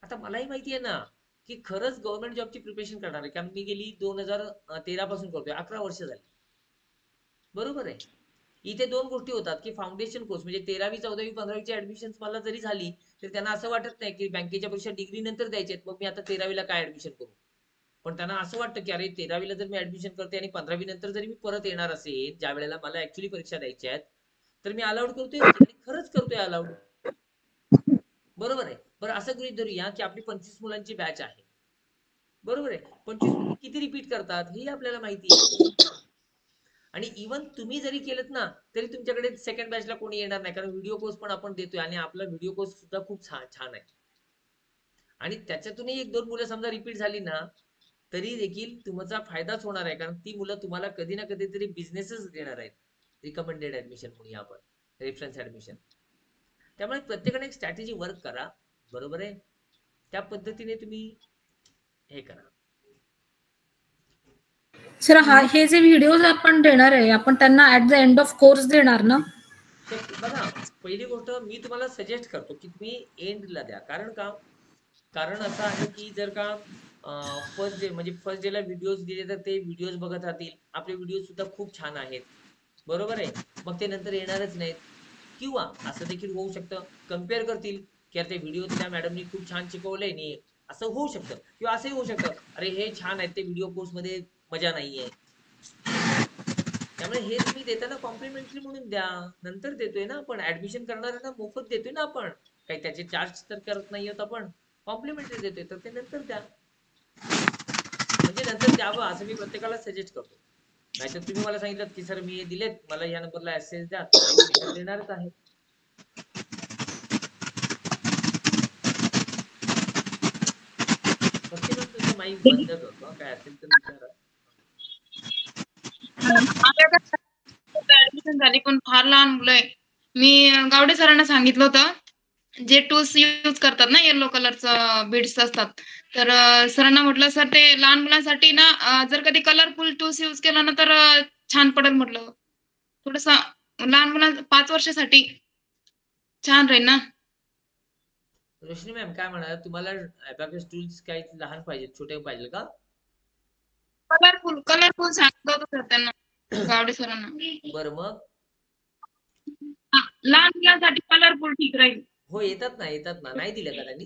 आता मलाही माहिती आहे ना की खरंच गव्हर्नमेंट जॉबची प्रिपरेशन करणार आहे, कारण मी गेली 2013 पासून करतोय, 11 वर्ष झाली, बरोबर आहे. इथे 2 गोष्टी होतात की फाउंडेशन कोर्स म्हणजे 13वी 14वी 15वीची ऍडमिशन मला जरी झाली तर त्यांना असं वाटत नाही की बँकेच्या परीक्षा डिग्री नंतर द्यायचे, मग मी आता 13वीला काय ऍडमिशन करू. पण त्यांना असं वाटतं की अरे 13वीला जर मी ऍडमिशन करते आणि 15वी नंतर जरी मी परत येणार असेल ज्या वेळेला मला ऍक्च्युअली परीक्षा द्यायच्या आहेत तर मी अलाउड करतोय आणि खरंच करतोय अलाउड, बरोबर आहे. बरं, असं गृहीत धरूया की आपली 25 मुलांची बॅच आहे, बरोबर आहे. 25 मुलं किती रिपीट करतात हे आपल्याला माहिती आहे. आणि इव्हन तुम्ही जरी केलं ना तरी तुमच्याकडे सेकंड बॅचला कोणी येणार नाही, कारण व्हिडिओ कोर्स पण आपण देतोय आणि आपला व्हिडिओ कोर्स सुद्धा खूप छान आहे. आणि त्याच्यातूनही 1-2 मुलं समजा रिपीट झाली ना तरी देखील तुमचा फायदाच होणार आहे, कारण ती मुलं तुम्हाला कधी ना कधीतरी बिझनेसच देणार आहेत, रिकमेंडेड ऍडमिशन म्हणूया आपण, रेफरन्स ऍडमिशन. त्यामुळे प्रत्येकाने एक स्ट्रॅटेजी वर्क करा, बरोबर आहे. त्या पद्धतीने तुम्ही हे करा. सर, हे जे व्हिडिओज आपण देणार आहे आपण त्यांना at the end of course देणार ना? बघा, पहिली गोष्ट मी तुम्हाला सजेस्ट करतो की तुम्ही एंडला द्या. कारण असं आहे की जर का फर्स्ट डेला व्हिडिओज दिले तर ते व्हिडिओज बघत राहतील, आपले व्हिडिओ सुद्धा खूप छान आहेत, बरोबर आहे. मग ते नंतर येणारच नाहीत. किंवा असं देखील होऊ शकतं कम्पेअर करतील की अरे ते व्हिडिओ त्या मॅडमनी खूप छान शिकवलंय नाही, असं होऊ शकतं. किंवा असंही होऊ शकतं अरे हे छान आहेत ते व्हिडिओ कोर्स मध्ये मजा नाहीये. त्यामुळे हे तुम्ही देताना कॉम्प्लिमेंटरी म्हणून द्या, नंतर देतोय ना आपण, ऍडमिशन करणाऱ्यांना मोफत देतोय ना आपण, काही त्याचे चार्ज तर करत नाही आहोत आपण, कॉम्प्लिमेंटरी देतोय तर ते नंतर द्या. म्हणजे नंतर द्यावं असं मी प्रत्येकाला सजेस्ट करतो. नाहीतर तुम्ही मला सांगितलं की सर मी हे दिलेत, मला या नंबरला एसएस द्या, देणारच आहे. माईक बंद करतो, काय असेल तर विचारा. ऍडमिशन झाली पण फार लहान मुलं आहे. मी गावडे सरांना सांगितलं होतं जे टूल्स यूज करतात ना, येलो कलरचं बीड्स असतात, तर सरांना म्हटलं सर ते लहान मुलांसाठी ना जर कधी कलरफुल टूल्स यूज केला ना तर छान पडेल म्हटलं. थोडस लहान मुलांना 5 वर्षासाठी छान राहील ना. रोशनी मॅम काय म्हणाल, तुम्हाला अबॅकस टूल्स काही लहान पाहिजे, छोटे पाहिजे का? कलरफुल सांगितलं होतं सर त्यांना, गावडे सरांना. बरं मग लहान मुलांसाठी कलरफुल ठीक राहील. हो येतात ना, नाही दिलं का त्यांनी?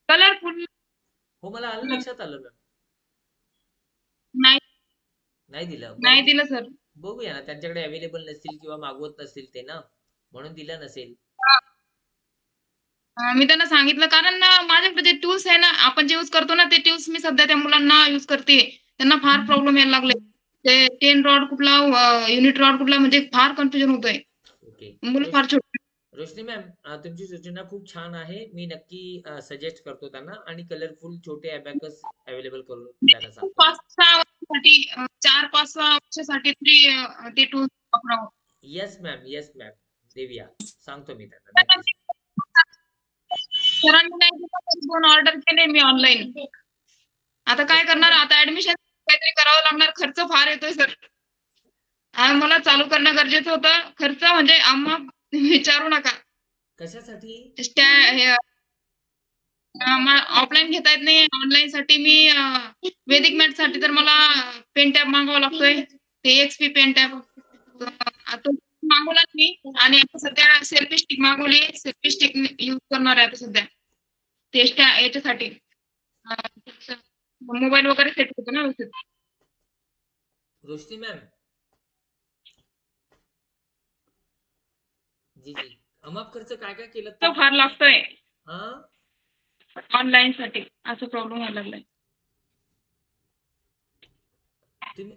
कलरफुल हो मला आलं, लक्षात आलं मॅम. नाही दिलं. नाही दिलं सर. बघूया ना, त्यांच्याकडे अवेलेबल नसतील किंवा मागवत नसतील ते ना, म्हणून दिलं नसेल. मी त्यांना सांगितलं कारण ना माझ्याकडे जे टूल्स आहे ना, आपण जे यूज करतो ना ते टूल्स मी सध्या त्या मुलांना यूज करते. त्यांना फार प्रॉब्लेम यायला लागले. ते 10 रॉड कुठला, युनिट रॉड कुठला, म्हणजे फार कन्फ्युजन होतंय. ओके. मुलं फार छोटे. रोशनी मॅम तुमची सूचना खूप छान आहे. मी नक्की सजेस्ट करतो त्यांना आणि कलरफुल छोटे अबॅकस अवेलेबल करून द्यायला सांगतो. 5-6 वर्षासाठी 4-5 वर्षासाठी ते टूल्स वापरावं. येस मॅम देऊया, सांगतो मी त्यांना नक्की. सरांनी नाही दिलं तरी 2 ऑर्डर केले मी ऑनलाईन. आता काय करणार, आता ऍडमिशन काहीतरी करावं लागणार. खर्च फार येतोय सर. मला चालू करणं गरजेचं होतं. खर्च म्हणजे आम्हा विचारू नका. कशासाठी? ऑफलाईन घेता येत नाही. ऑनलाईन साठी मी वेदिक मॅथ साठी तर मला पेन टॅब मागवावा लागतोय. ते एक्सपी पेन टॅब तो मागवला मी, आणि आता सध्या सेल्फी स्टिक मागवली. सेल्फी स्टिक यूज करणार आहे आता सध्या ते याच्यासाठी. मोबाईल वगैरे सेट होतो ना व्यवस्थित. रोशनी मॅम जी अमाप खर्च काय केलं तो फार लागतोय हा ऑनलाईन साठी, असं प्रॉब्लेम व्हायला लागलाय. तुम्ही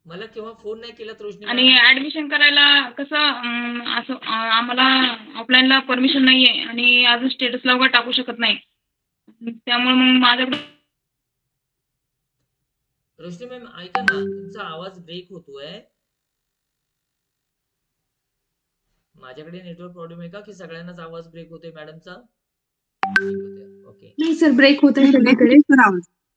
मला केव्हा फोन नाही केला रोशनी? आणि ऍडमिशन करायला कसं असं आम्हाला ऑफलाईनला परमिशन नाहीये आणि अजून स्टेटसला वगैरे टाकू शकत नाही. त्यामुळे मग माझ्याकडे. रोशनी मॅम ऐका ना, तुमचा आवाज ब्रेक होतोय. माझ्याकडे नेटवर्क प्रॉब्लेम आहे का की सगळ्यांनाच आवाज ब्रेक होतोय मॅडमचा? ओके. नाही सर, ब्रेक होतोय सगळीकडे.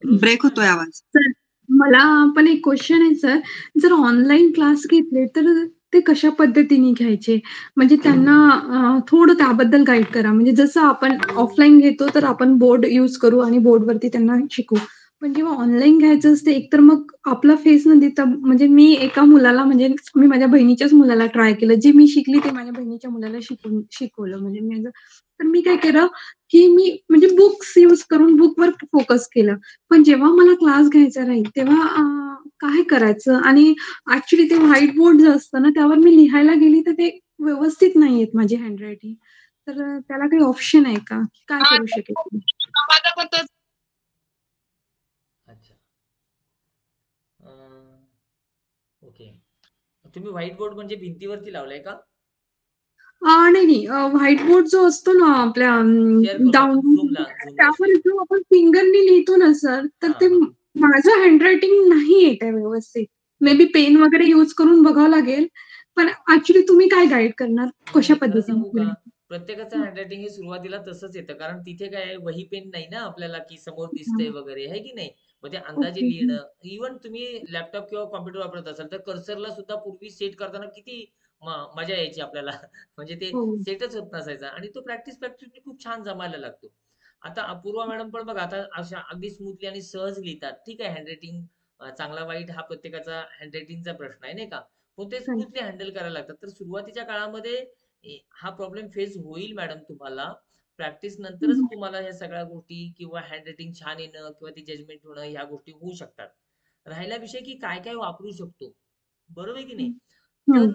ब्रेक होतोय आवाज. सर मला पण एक क्वेश्चन आहे सर, जर ऑनलाईन क्लास घेतले तर ते कशा पद्धतीने घ्यायचे? म्हणजे त्यांना थोडं त्याबद्दल गाईड करा. म्हणजे जसं आपण ऑफलाईन घेतो तर आपण बोर्ड यूज करू आणि बोर्डवरती त्यांना शिकवू. पण जेव्हा ऑनलाईन घ्यायचं असते, एकतर मग आपला फेस न देता, म्हणजे मी एका मुलाला, म्हणजे मी माझ्या बहिणीच्याच मुलाला ट्राय केलं. जे मी शिकली ते माझ्या बहिणीच्या मुलाला शिकवलं. म्हणजे तर मी काय केलं की मी म्हणजे बुक्स यूज करून बुकवर फोकस केलं. पण जेव्हा मला क्लास घ्यायचा राहील तेव्हा काय करायचं? आणि ऍक्च्युली ते व्हाईट बोर्ड जे असतं ना, त्यावर मी लिहायला गेली तर ते व्यवस्थित नाही येत माझी हँडरायटिंग. तर त्याला काही ऑप्शन आहे का? काय करू शकेल? अच्छा. ओके. तुम्ही व्हाईट बोर्ड म्हणजे भिंतीवरती लावलाय का? नाही. व्हाईट बोर्ड जो असतो ना आपल्या त्यावर जो आपण फिंगरनी लिहितो ना सर, तर ते माझं हँडरायटिंग नाही येत आहे व्यवस्थित. मे बी पेन वगैरे यूज करून बघावं लागेल. पण ऍक्च्युली तुम्ही काय गाईड करणार? कशा पद्धतीने? प्रत्येकाचं हँडरायटिंग हे सुरुवातीला तसंच येतं, कारण तिथे काय वही पेन नाही ना आपल्याला की समोर दिसतंय वगैरे, आहे की नाही? मग ते अंदाजे लिहिणं. इव्हन तुम्ही लॅपटॉप किंवा कॉम्प्युटर वापरत असाल तर कर्सरला सुद्धा पूर्वी सेट करताना किती मजा यायची आपल्याला. म्हणजे ते सेटच होत नसायचा आणि तो प्रॅक्टिस खूप छान जमायला लागतो. आता अपूर्वा मॅडम पण बघा आता अशा अगदी स्मूथली आणि सहज लिहितात. ठीक आहे, हँडरायटिंग चांगला वाईट हा प्रत्येकाचा हँडरायटिंगचा प्रश्न आहे नाही का? पण ते स्मूथली हँडल करायला लागतात. तर सुरुवातीच्या काळामध्ये हा प्रॉब्लेम फेस होईल मॅडम तुम्हाला. प्रॅक्टिस नंतरच तुम्हाला ह्या सगळ्या गोष्टी किंवा हँडरायटिंग छान येणं किंवा ती जजमेंट होणं ह्या गोष्टी होऊ शकतात. राहिला विषय की काय काय वापरू शकतो, बरोबर आहे की नाही? तर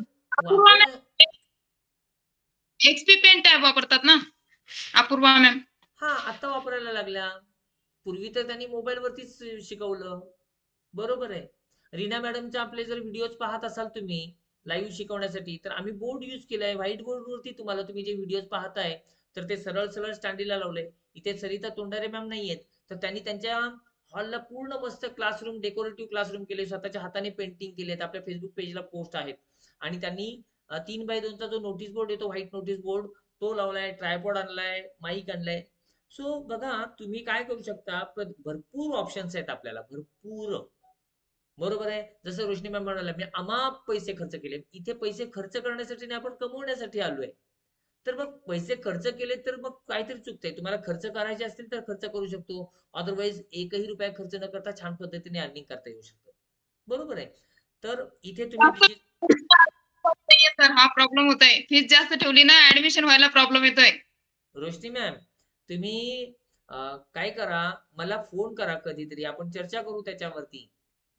एक्सपी पेन टॅब वापरतात ना अपूर्वा मॅम? हा, आता वापरायला लागल्या. पूर्वी तर त्यांनी मोबाईल वरतीच शिकवलं, बरोबर आहे. रीना मॅडमचे आपले जर व्हिडिओज पाहत असाल तुम्ही लाईव्ह शिकवण्यासाठी, तर आम्ही बोर्ड यूज केलाय. व्हाईट बोर्ड वरती तुम्ही जे व्हिडिओज पाहताय तर ते सरळ सरळ स्टँडीला लावलंय. इथे सरिता तोंडारे मॅम नाहीयेत, तर त्यांनी त्यांच्या हॉलला पूर्ण मस्त क्लासरूम, डेकोरेटिव्ह क्लासरूम केले, स्वतःच्या हाताने पेंटिंग केलेत, आपल्या फेसबुक पेजला पोस्ट आहेत. आणि त्यांनी 3x2चा जो नोटीस बोर्ड येतो, व्हाईट नोटीस बोर्ड, तो लावलाय, ट्रायपॉड आणलाय, माईक आणलाय. सो बघा तुम्ही काय करू शकता, भरपूर ऑप्शन्स आहेत आपल्याला, भरपूर. बरोबर आहे. जसं रोशनी मॅम म्हणाला, मी अमाप पैसे खर्च केले. इथे पैसे खर्च करण्यासाठी नाही, आपण कमवण्यासाठी आलोय. तर मग पैसे खर्च केले तर मग काहीतरी चुकतंय. तुम्हाला खर्च करायचे असतील तर खर्च करू शकतो, अदरवाईज एकही रुपया खर्च न करता छान पद्धतीने अर्निंग करता येऊ शकतं. बरोबर आहे. तर इथे तुम्ही सर हा प्रॉब्लेम होतोय, फीस जास्त ठेवली ना ऍडमिशन व्हायला प्रॉब्लेम येतोय. रोशनी मॅम तुम्ही काय करा, मला फोन करा कधीतरी, आपण चर्चा करू त्याच्यावरती.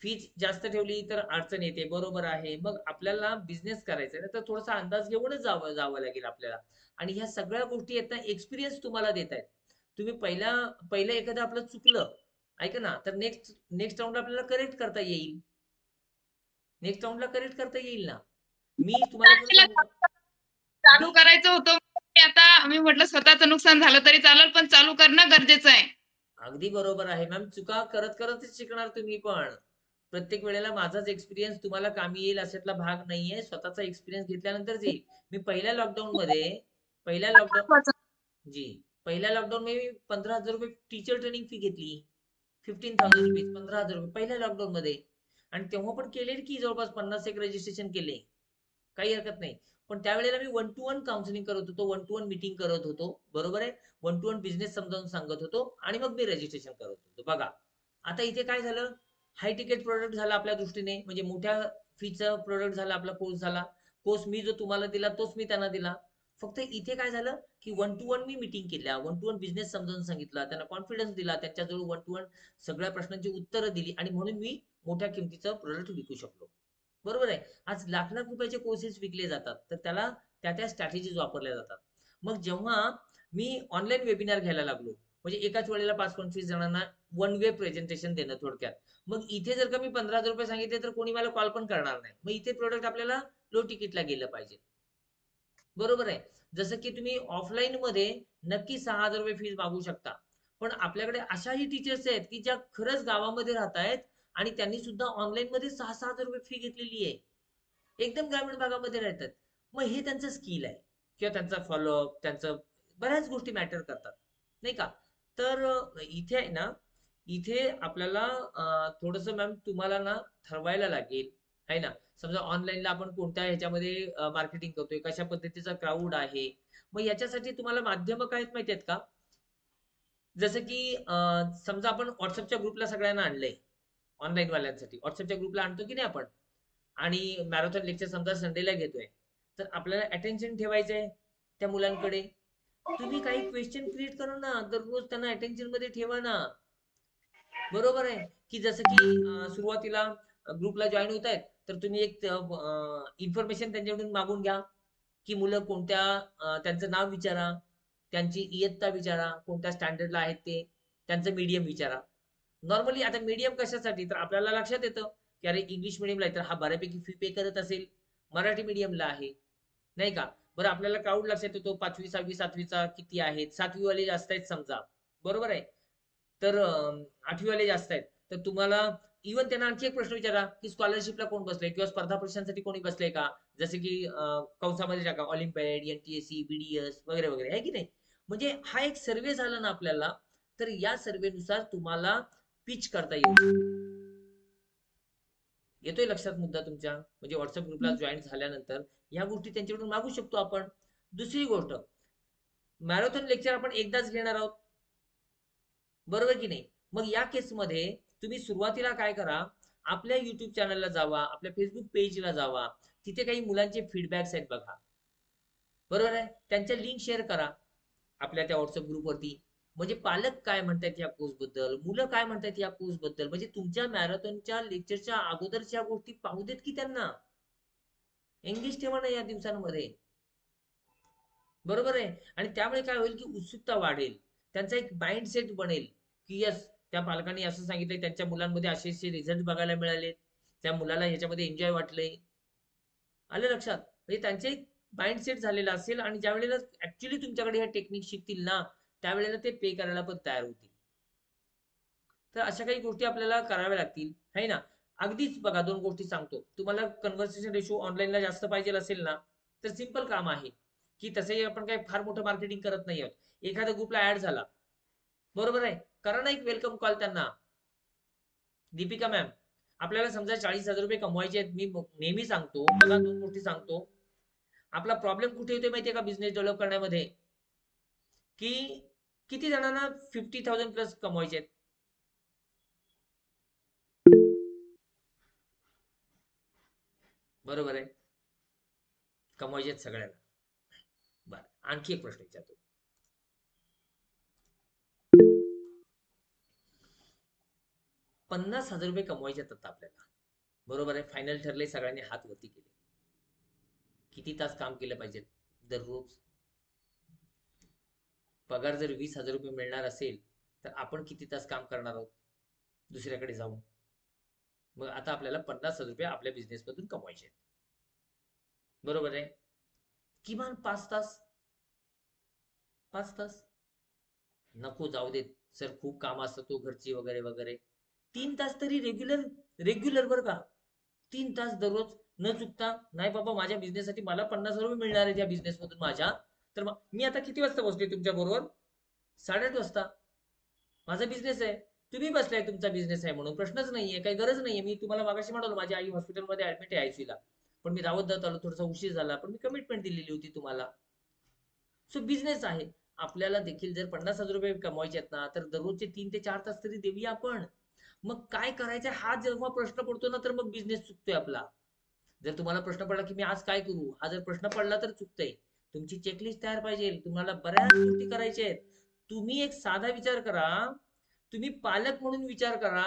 फीज जास्त ठेवली तर अडचण येते, बरोबर आहे. मग आपल्याला बिझनेस करायचा आहे तर थोडासा अंदाज घेऊनच जावं लागेल आपल्याला. आणि ह्या सगळ्या गोष्टी आहेत ना, एक्सपिरियन्स तुम्हाला देत आहेत. तुम्ही पहिलं एखादं आपलं चुकलं, ऐका ना, तर नेक्स्ट राऊंडला आपल्याला करेक्ट करता येईल. नेक्स्ट राऊंडला करेक्ट करता येईल ना. मी तुम्हाला चालू करायचं होतं, आता मी म्हटलं स्वतःचं नुकसान झालं तरी चालेल, पण चालू करणं गरजेचं आहे. अगदी बरोबर आहे मॅम. चुका करत करतच शिकणार तुम्ही पण. प्रत्येक वेळेला माझाच एक्सपिरियन्स तुम्हाला कामी येईल अशातला भाग नाहीये. स्वतःचा एक्सपिरियन्स घेतल्यानंतर येईल. मी पहिल्या लॉकडाऊन मध्ये पहिल्या लॉकडाऊन मध्ये 15,000 रुपये टीचर ट्रेनिंग फी घेतली. 15,000 रुपीज, 15,000 रुपये पहिल्या लॉकडाऊन मध्ये. आणि तेव्हा पण केले की जवळपास 50 एक रजिस्ट्रेशन केले, काही हरकत नाही. पण त्यावेळेला मी 1 to 1 काउन्सिलिंग करत होतो, 1 to 1 मीटिंग करत होतो. बरोबर आहे. 1 to 1 बिझनेस समजावून सांगत होतो आणि मग मी रजिस्ट्रेशन करत होतो. बघा आता इथे काय झालं, हाय तिकीट प्रोडक्ट झाला आपल्या दृष्टीने, म्हणजे मोठ्या फीचं प्रोडक्ट झाला, आपला कोर्स झाला. कोर्स मी जो तुम्हाला दिला तोच मी त्यांना दिला. फक्त इथे काय झालं की 1 to 1 मी मीटिंग केल्या, 1 to 1 बिझनेस समजावून सांगितला, त्यांना कॉन्फिडन्स दिला, त्यांच्याजवळ 1 to 1 सगळ्या प्रश्नांची उत्तरं दिली आणि म्हणून मी मोठ्या किमतीचं प्रोडक्ट विकू शकलो. बरोबर आहे. आज लाख लाख रुपयाचे कोर्सेस विकले जातात, तर त्याला त्या स्ट्रॅटेजीज वापरल्या जातात. मग जेव्हा मी ऑनलाईन वेबिनार घ्यायला लागलो, म्हणजे एकाच वेळेला 5-25 जणांना वन वे प्रेझेंटेशन देणं थोडक्यात. मग इथे जर का मी 15,000 रुपये सांगितले तर कोणी मला कॉल पण करणार नाही. मग इथे प्रोडक्ट आपल्याला लो तिकीटला गेलं पाहिजे. बरोबर आहे. जसं की तुम्ही ऑफलाईन मध्ये नक्की 6,000 रुपये फीस मागू शकता, पण आपल्याकडे अशाही टीचर्स आहेत की ज्या खरंच गावामध्ये राहत आहेत आणि त्यांनी सुद्धा ऑनलाईन मध्ये 6,000 रुपये फी घेतलेली आहे, एकदम ग्रामीण भागामध्ये राहतात. मग हे त्यांचं स्किल आहे किंवा त्यांचा फॉलोअप, त्यांचं बऱ्याच गोष्टी मॅटर करतात, नाही का. तर इथे आहे ना, इथे आपल्याला थोडस मॅम तुम्हाला ना ठरवायला लागेल, आहे ना. समजा ऑनलाईनला आपण कोणत्या ह्याच्यामध्ये मार्केटिंग करतोय, कशा पद्धतीचा क्राऊड आहे. मग याच्यासाठी तुम्हाला माध्यम काय माहिती आहेत का. जसं की समजा आपण व्हॉट्सअपच्या ग्रुपला सगळ्यांना आणलंय, ऑनलाईन वाल्यांसाठी व्हॉट्सअपच्या ग्रुपला आणतो की नाही आपण, आणि मॅरेथॉन लेक्चर समजा संडेला घेतोय, तर आपल्याला अटेन्शन ठेवायचंय त्या मुलांकडे. तुम्ही काही क्वेश्चन क्रिएट करा ना, दररोज त्यांना अटेन्शन मध्ये ठेवा ना. बरोबर आहे की जसं की सुरुवातीला ग्रुपला जॉईन होत आहेत, तर तुम्ही एक इन्फॉर्मेशन त्यांच्याकडून मागून घ्या की मुलं कोणत्या, त्यांचं नाव विचारा, त्यांची इयत्ता विचारा, कोणत्या स्टँडर्डला आहेत ते, त्यांचं मीडियम विचारा. नॉर्मली आता मीडियम कशासाठी, तर आपल्याला लक्षात येतं की अरे इंग्लिश मिडियमला आहे तर हा बऱ्यापैकी फी पे करत असेल, मराठी मिडियमला आहे, नाही का. बरं आपल्याला क्राऊड लक्षात येतो 5वी 6वी 7वीचा किती आहेत, 7वी वाले जास्त आहेत समजा, बरोबर आहे. तर 8वी वाले जास्त आहेत, तर तुम्हाला इव्हन त्यांना आणखी एक प्रश्न विचारा की स्कॉलरशिपला कोण बसलंय किंवा स्पर्धा परीक्षांसाठी कोणी बसलंय का, जसे की कंसामध्ये टाका ऑलिम्पियाड, NTSC, BDS वगैरे वगैरे, आहे की नाही. म्हणजे हा एक सर्वे झाला ना आपल्याला, तर या सर्वेनुसार तुम्हाला पिच करता येईल. येतोय लक्षात मुद्दा तुमच्या, म्हणजे व्हॉट्सअप ग्रुपला जॉईन झाल्यानंतर या गोष्टी त्यांच्याकडून मागू शकतो आपण. दुसरी गोष्ट, मॅरेथॉन लेक्चर आपण एकदाच घेणार आहोत, बरोबर की नाही. मग या केसमध्ये तुम्ही सुरुवातीला काय करा, आपल्या युट्यूब चॅनलला जावा, आपल्या फेसबुक पेजला जावा, तिथे काही मुलांचे फीडबॅक्स आहेत बघा, बरोबर आहे. त्यांच्या लिंक शेअर करा आपल्या त्या व्हॉट्सअप ग्रुपवरती. म्हणजे पालक काय म्हणतात या कोर्स बद्दल, मुलं काय म्हणतात या कोर्स बद्दल, म्हणजे तुमच्या मॅरेथॉनच्या लेक्चरच्या अगोदरच्या गोष्टी पाहू देत की त्यांना. एंगेज ठेवा ना या दिवसांमध्ये, बरोबर आहे. आणि त्यामुळे काय होईल की उत्सुकता वाढेल, त्यांचा एक माइंड सेट बनेल की यस, त्या पालकांनी असं सांगितलंय, त्यांच्या मुलांमध्ये असे रिझल्ट बघायला मिळाले, त्या मुलाला ह्याच्यामध्ये एन्जॉय वाटलंय, आलं लक्षात. म्हणजे त्यांचे माइंडसेट झालेला असेल आणि ज्या वेळेला ऍक्च्युली तुमच्याकडे ह्या टेक्निक शिकतील ना त्यावेळेला ते पे करायला पण तयार होतील. तर अशा काही गोष्टी आपल्याला कराव्या लागतील है ना. अगदीच बघा 2 गोष्टी सांगतो तुम्हाला. कन्व्हर्सेशन रेशो ऑनलाईनला जास्त पाहिजे असेल ना तर सिंपल काम आहे की तसंही आपण काही फार मोठं मार्केटिंग करत नाही आहोत. एखाद्या ग्रुपला ऍड झाला बरोबर आहे, करा ना एक वेलकम कॉल त्यांना. दीपिका मॅम आपल्याला समजा 40,000 रुपये कमवायचे आहेत. मी नेहमी सांगतो बघा 2 गोष्टी सांगतो. आपला प्रॉब्लेम कुठे येतोय माहितीये का बिझनेस डेव्हलप करण्यामध्ये, की किती जणांना 50,000 प्लस कमवायचे आहेत. बरोबर आहे, कमवायचे आहेत सगळ्यांना. बरं आणखी एक प्रश्न विचारतो. ₹50,000 कमवायचे आहेत आता आपल्याला. बरोबर आहे, फायनल ठरले, सगळ्यांनी हात वरती केले. किती तास काम केलं पाहिजे दररोज? पगार जर 20,000 रुपये मिळणार असेल तर आपण किती तास काम करणार आहोत दुसऱ्याकडे जाऊन? मग आता आपल्याला 50,000 रुपये आपल्या बिझनेस मधून कमवायचे आहेत. बरोबर आहे, किमान 5 तास. 5 तास नको जाऊ देत सर, खूप काम असतं तो घरची वगैरे वगैरे. 3 तास तरी रेग्युलर बरं का. 3 तास दररोज न चुकता. नाही बाबा माझ्या बिझनेससाठी मला 50,000 रुपये मिळणार आहेत या बिझनेस मधून माझ्या, तर मी आता किती वाजता बसलोय तुमच्या बरोबर? 8:30 वाजता. माझा बिझनेस आहे, तुम्ही बसलाय तुमचा बिझनेस आहे म्हणून, प्रश्नच नाहीये, काही गरज नाहीये. मी तुम्हाला मागाशी म्हणालो माझी आई हॉस्पिटलमध्ये ऍडमिट आहे आयसीयूला, पण मी धावत आलो, थोडासा उशीर झाला, पण मी कमिटमेंट दिलेली होती तुम्हाला. सो बिझनेस आहे. आपल्याला देखील जर 50,000 रुपये कमवायचे आहेत ना तर दररोजचे 3 ते 4 तास तरी देऊया आपण. मग काय करायचं हा जेव्हा प्रश्न पडतो ना तर मग बिझनेस चुकतोय आपला. जर तुम्हाला प्रश्न पडला की मी आज काय करू, हा जर प्रश्न पडला तर चुकतंय. तुमची चेकलिस्ट तयार पाहिजे, तुम्हाला बऱ्याच गोष्टी करायच्या आहेत. तुम्ही एक साधा विचार करा, तुम्ही पालक म्हणून विचार करा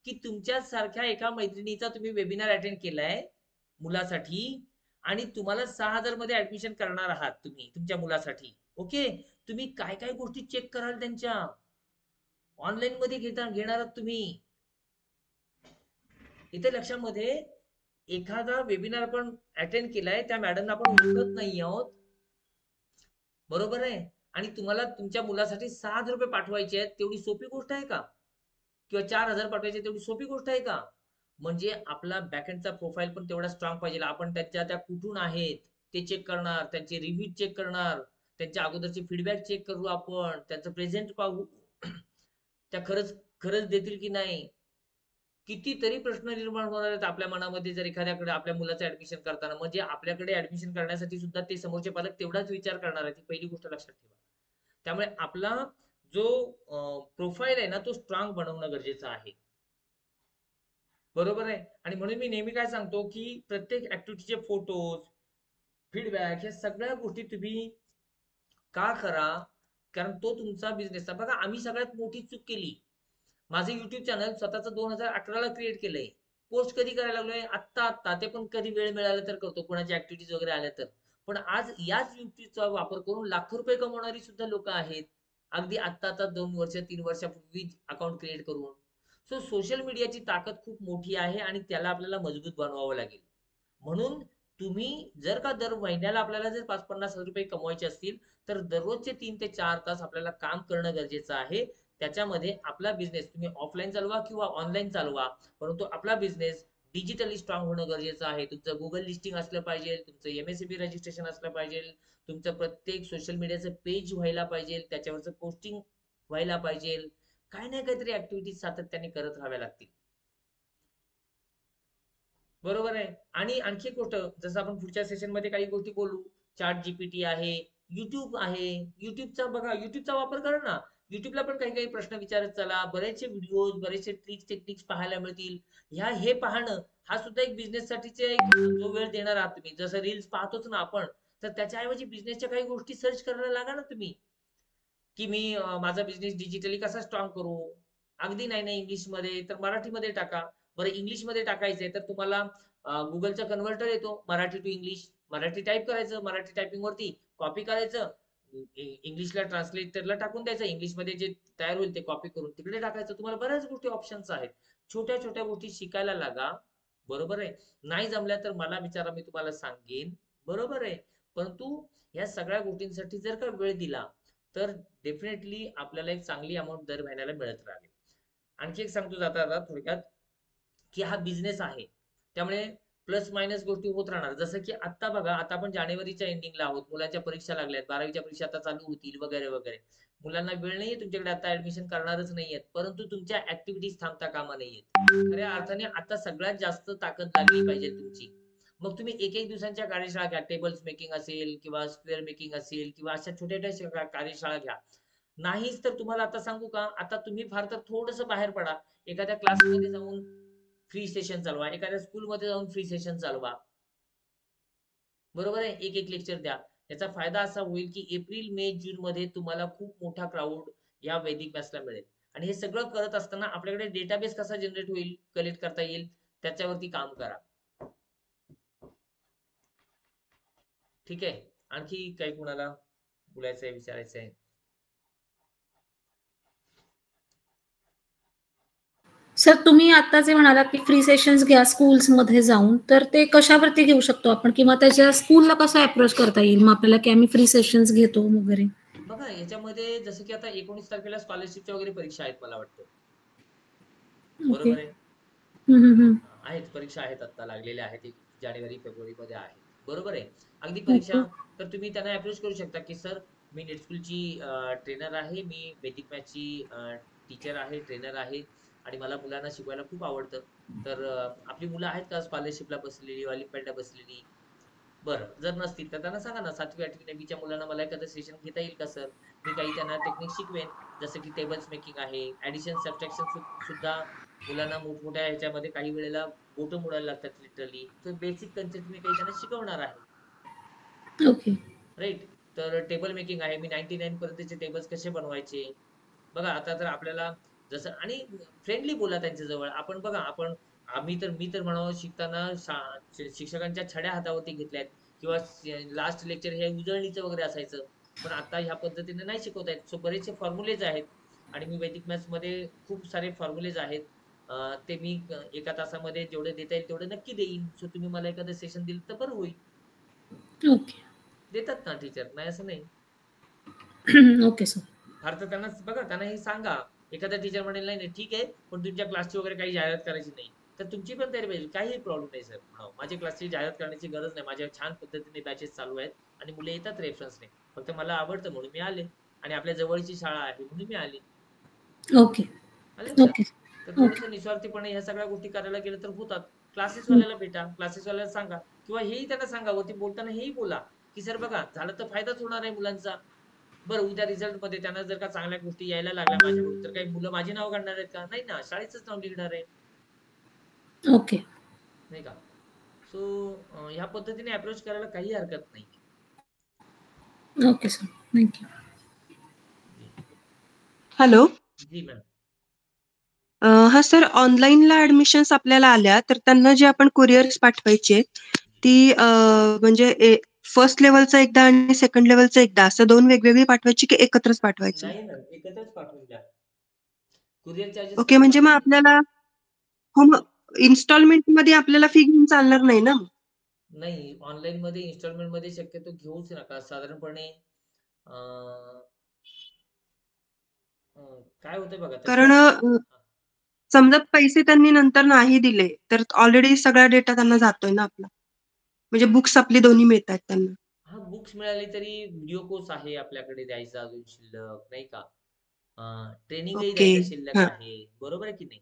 की तुमच्या सारख्या एका मैत्रिणीचा तुम्ही वेबिनार अटेंड केलाय मुलासाठी आणि तुम्हाला 6,000 मध्ये ऍडमिशन करणार आहात तुम्ही तुमच्या मुलासाठी. ओके, तुम्ही काय काय गोष्टी चेक कराल त्यांच्या ऑनलाईन मध्ये घेणार आहात तुम्ही. इथे लक्षामध्ये एखादा वेबिनार आपण अटेंड केलाय त्या मॅडमना आपण ओळखत नाही आहोत, बरोबर आहे, आणि तुम्हाला तुमच्या मुलासाठी 6,000 रुपये पाठवायचे आहेत, तेवढी सोपी गोष्ट आहे का? किंवा 4,000 पाठवायचे तेवढी सोपी गोष्ट आहे का? म्हणजे आपला बॅकएंडचा प्रोफाईल पण तेवढा स्ट्रॉंग पाहिजे. आपण त्या कुठून आहेत ते चेक करणार, त्यांचे रिव्ह्यू चेक करणार, त्यांच्या अगोदरचे फीडबॅक चेक करू आपण, त्यांचं प्रेझेंट पाहू त्या खरंच देतील की नाही. कितीतरी प्रश्न निर्माण होणार आहेत आपल्या मनामध्ये जर एखाद्याकडे आपल्या मुलाचं ऍडमिशन करताना. म्हणजे आपल्याकडे ऍडमिशन करण्यासाठी सुद्धा ते समोरचे पालक तेवढाच विचार करणार आहेत, ही पहिली गोष्ट लक्षात ठेवा. त्यामुळे आपला जो प्रोफाईल आहे ना तो स्ट्रॉंग बनवणं गरजेचं आहे, बरोबर आहे. आणि म्हणून मी नेहमी काय सांगतो की प्रत्येक ऍक्टिव्हिटीचे फोटोज, फीडबॅक, ह्या सगळ्या गोष्टी तुम्ही का करा, कारण तो तुमचा बिझनेस आहे. बघा आम्ही सगळ्यात मोठी चूक केली, माझं युट्यूब चॅनल स्वतःच 2018ला क्रिएट केलंय. पोस्ट कधी करायला लागलोय? आत्ता, ते पण कधी वेळ मिळाला तर करतो, कोणाची ऍक्टिव्हिटीज वगैरे आल्या तर. पण आज याच युट्यूबचा वापर करून लाखो रुपये कमवणारी सुद्धा लोक आहेत, अगदी आत्ता 2 वर्ष 3 वर्षापूर्वी अकाउंट क्रिएट करून. सो सोशल मीडियाची ताकद खूप मोठी आहे आणि त्याला आपल्याला मजबूत बनवावं लागेल. म्हणून तुम्ही जर का दर महिन्याला आपल्याला जर 5-50,000 रुपये कमवायचे असतील तर दररोजचे 3 ते 4 तास आपल्याला काम करणं गरजेचं आहे. त्याच्यामध्ये आपला बिझनेस तुम्ही ऑफलाईन चालवा किंवा ऑनलाईन चालवा, परंतु आपला बिझनेस डिजिटली स्ट्रॉंग होणं गरजेचं आहे. तुमचं गुगल लिस्टिंग असलं पाहिजे, तुमचं MSCB रजिस्ट्रेशन असलं पाहिजे, तुमचं प्रत्येक सोशल मीडियाचं पेज व्हायला पाहिजे, त्याच्यावरचं पोस्टिंग व्हायला पाहिजे. काही नाही काहीतरी ऍक्टिव्हिटीज सातत्याने करत राहाव्या लागतील, बरोबर आहे. आणि आणखी एक गोष्ट, जसं आपण पुढच्या सेशन मध्ये काही गोष्टी बोलू, चॅट GPT आहे, युट्यूब आहे. युट्यूबचा बघा, युट्यूबचा वापर करा ना. युट्यूबला पण काही काही प्रश्न विचारत चला, बरेचसे व्हिडिओज, बरेचसे ट्रिक्स टेक्निक्स पाहायला मिळतील. हे पाहणं हा सुद्धा एक बिझनेस साठीचे जो वेळ देणार आहात तुम्ही. जसं रील्स पाहतोच ना आपण, तर त्याच्याऐवजी बिझनेसच्या काही गोष्टी सर्च करायला लागा ना तुम्ही, की मी माझा बिझनेस डिजिटली कसा स्ट्रॉंग करू. अगदी नाही इंग्लिशमध्ये तर मराठीमध्ये टाका. बरं इंग्लिशमध्ये टाकायचंय तर तुम्हाला गुगलचा कन्व्हर्टर येतो, Marathi to English. Marathi type करायचं, मराठी टायपिंग वरती कॉपी करायचं, इंग्लिशला ट्रान्सलेटरला टाकून द्यायचं, इंग्लिशमध्ये जे तयार होईल ते कॉपी करून तिकडे टाकायचं. तुम्हाला बऱ्याच गोष्टी ऑप्शन्स आहेत. छोट्या छोट्या गोष्टी शिकायला लागा, बरोबर आहे. नाही जमल्या तर मला विचारा, मी तुम्हाला सांगेन, बरोबर आहे. परंतु या सगळ्या गोष्टींसाठी जर का वेळ दिला तर डेफिनेटली आपल्याला एक चांगली अमाऊंट दर महिन्याला मिळत राहील. आणखी एक सांगतो जाता थोडक्यात की हा बिझनेस आहे, त्यामुळे प्लस मायनस गोष्टी होत राहणार. जसं की आता बघा, आता आपण जानेवारीच्या एंडिंगला आहोत, मुलांच्या परीक्षा लागल्यात, 12वीच्या परीक्षा आता चालू होतील वगैरे वगैरे. मुलांना वेळ नाहीये तुमच्याकडे, आता ऍडमिशन करणारच नाहीयेत, परंतु तुमच्या ऍक्टिव्हिटीज थांबता कामा नाहीयेत. खऱ्या अर्थाने आता सगळ्यात जास्त ताकद लागली पाहिजे तुमची. मग तुम्ही एक एक दिवसांच्या कार्यशाळा घ्या, टेबल्स मेकिंग असेल किंवा स्क्वेअर मेकिंग असेल किंवा अशा छोट्या छोट्या कार्यशाळा घ्या. नाहीच तर तुम्हाला आता सांगू का, आता तुम्ही फार तर थोडस बाहेर पडा, एखाद्या क्लासमध्ये जाऊन फ्री सेशन चालवा, एखाद्या स्कूलमध्ये जाऊन फ्री सेशन चालवा, बरोबर आहे, एक एक लेक्चर द्या. याचा फायदा असा होईल की एप्रिल मे जून मध्ये तुम्हाला खूप मोठा क्राऊड या वैदिक मॅथ्सला मिळेल. आणि हे सगळं करत असताना आपल्याकडे डेटाबेस कसा जनरेट होईल, कलेक्ट करता येईल, त्याच्यावरती काम करा. ठीक आहे, आणखी काही कुणाला बोलायचं आहे, विचारायचं आहे? सर तुम्ही आता जे म्हणाला की फ्री सेशन्स घ्या स्कूल्स मध्ये जाऊन, तर ते कशावरती घेऊ शकतो आपण, किंवा त्याच्या स्कूलला कसं अप्रोच करता येईल मग आपल्याला की आम्ही फ्री सेशन्स घेतो वगैरे? बघा, याच्यामध्ये जसं की आता 19 तारखेला स्कॉलरशिपच्या वगैरे परीक्षा आहेत मला वाटतं, बरोबर आहे? आहेत परीक्षा, आहेत आता लागलेल्या आहेत, जानेवारी फेब्रुवारी मध्ये आहेत, बरोबर आहे. अगदी परीक्षा, तर तुम्ही त्यांना अप्रोच करू शकता की सर मी नेट स्कूलची ट्रेनर आहे, मी वैदिक मॅथ्सची टीचर आहे, ट्रेनर आहे, आणि मला मुलांना शिकवायला खूप आवडतं. तर आपली मुलं आहेत का स्कॉलरशिपला बसलेली, ऑलिम्पियाडला बसलेली? बरं, जर नसतील तर त्यांना सांगा ना, 7वी 8वी 9वीच्या मुलांना मला एखादं सेशन घेता येईल का सर? मी काही त्यांना टेक्निक शिकवेन, जसं की टेबल्स मेकिंग आहे, ऍडिशन सबट्रॅक्शन सुद्धा मुलांना मोठमोठ्या ह्याच्यामध्ये काही वेळेला बोटं मोडायला लागतात लिटरली, तर बेसिक कन्सेप्ट मी काही त्यांना शिकवणार आहे. Okay, right. तर टेबल मेकिंग आहे, मी 99 पर्यंतचे टेबल्स कसे बनवायचे. बघा आता तर आपल्याला जसं, आणि फ्रेंडली बोला त्यांच्याजवळ. आपण बघा, मी तर म्हणावं, शिकताना शिक्षकांच्या छड्या हातावरती घेतल्यात, किंवा लास्ट लेक्चर हे उजळणीचं वगैरे असायचं, पण आता ह्या पद्धतीने नाही शिकवतायत. सो बरेचसे फॉर्म्युलेज आहेत, आणि मी वैदिक मॅथ्स मध्ये खूप सारे फॉर्म्युलेज आहेत, ते मी एका तासामध्ये जेवढे देता येईल तेवढे नक्की देईन. सो तुम्ही मला एखादं सेशन दिलं तर बरं होईल. ओके, देतात ना टीचर, नाही असं नाही. Okay sir. फार तर त्यांना बघा, त्यांना हे सांगा. एखादा टीचर म्हणेल नाही ठीक आहे, पण तुमच्या क्लासची वगैरे काही जाहिरात करायची नाही, तर तुमची पण तयारी पाहिजे, काही प्रॉब्लेम नाही सर. माझ्या क्लासची जाहिरात करण्याची गरज नाही, माझ्या छान पद्धतीने बॅचेस चालू आहेत आणि मुले येतात रेफरन्सने, फक्त मला आवडतं म्हणून मी आले, आणि आपल्या जवळची शाळा आहे म्हणून मी आले. Okay okay. तर थोडंसं निस्वार्थीपणे ह्या सगळ्या गोष्टी करायला गेलं तर होतात. क्लासेसवाल्याला भेटा, क्लासेसवाल्याला सांगा, किंवा हेही त्यांना सांगा, वरती बोलताना हेही बोला की सर बघा, झालं तर फायदाच होणार आहे मुलांचा. बरं, उद्या रिझल्ट मध्ये त्यांना जर का चांगल्या गोष्टी यायला लागल्या माझ्याकडून, तर काही मुलं माझे नाव काढणार आहेत का? नाही ना, शाळेचंच नाव लिहिणार आहे. ओके, नाही का? सो ह्या पद्धतीने अप्रोच करायला काही हरकत नाही. Okay sir, thank you. हॅलो. जी मॅम. हा सर, ऑनलाईनला ऍडमिशन्स आपल्याला आल्या तर त्यांना जे आपण कुरिअर्स पाठवायचे ती म्हणजे फर्स्ट लेवलचं एकदा आणि सेकंड लेवलचं एकदा, असं 2 वेगवेगळी पाठवायची की एकत्रच पाठवायची? नाही मॅम, एकत्रच पाठवून द्या. कुरिअर चार्जेस ओके, म्हणजे मग आपल्याला हो, मग इन्स्टॉलमेंट मध्ये आपल्याला फी घेऊन चालणार नाही ना? नाही, ऑनलाईन मध्ये इन्स्टॉलमेंट मध्ये शक्यतो घेऊच नका. साधारणपणे काय होतंय बघा, कारण समजा पैसे त्यांनी नंतर नाही दिले तर ऑलरेडी सगळा डेटा त्यांना जातोय ना आपला, म्हणजे बुक्स आपली दोन्ही मिळतात त्यांना. हा, बुक्स मिळाली तरी व्हिडिओ कोर्स आहे आपल्याकडे द्यायचा अजून शिल्लक, नाही का? ट्रेनिंगही ओके. द्यायचं शिल्लक हा. आहे, बरोबर आहे की नाही?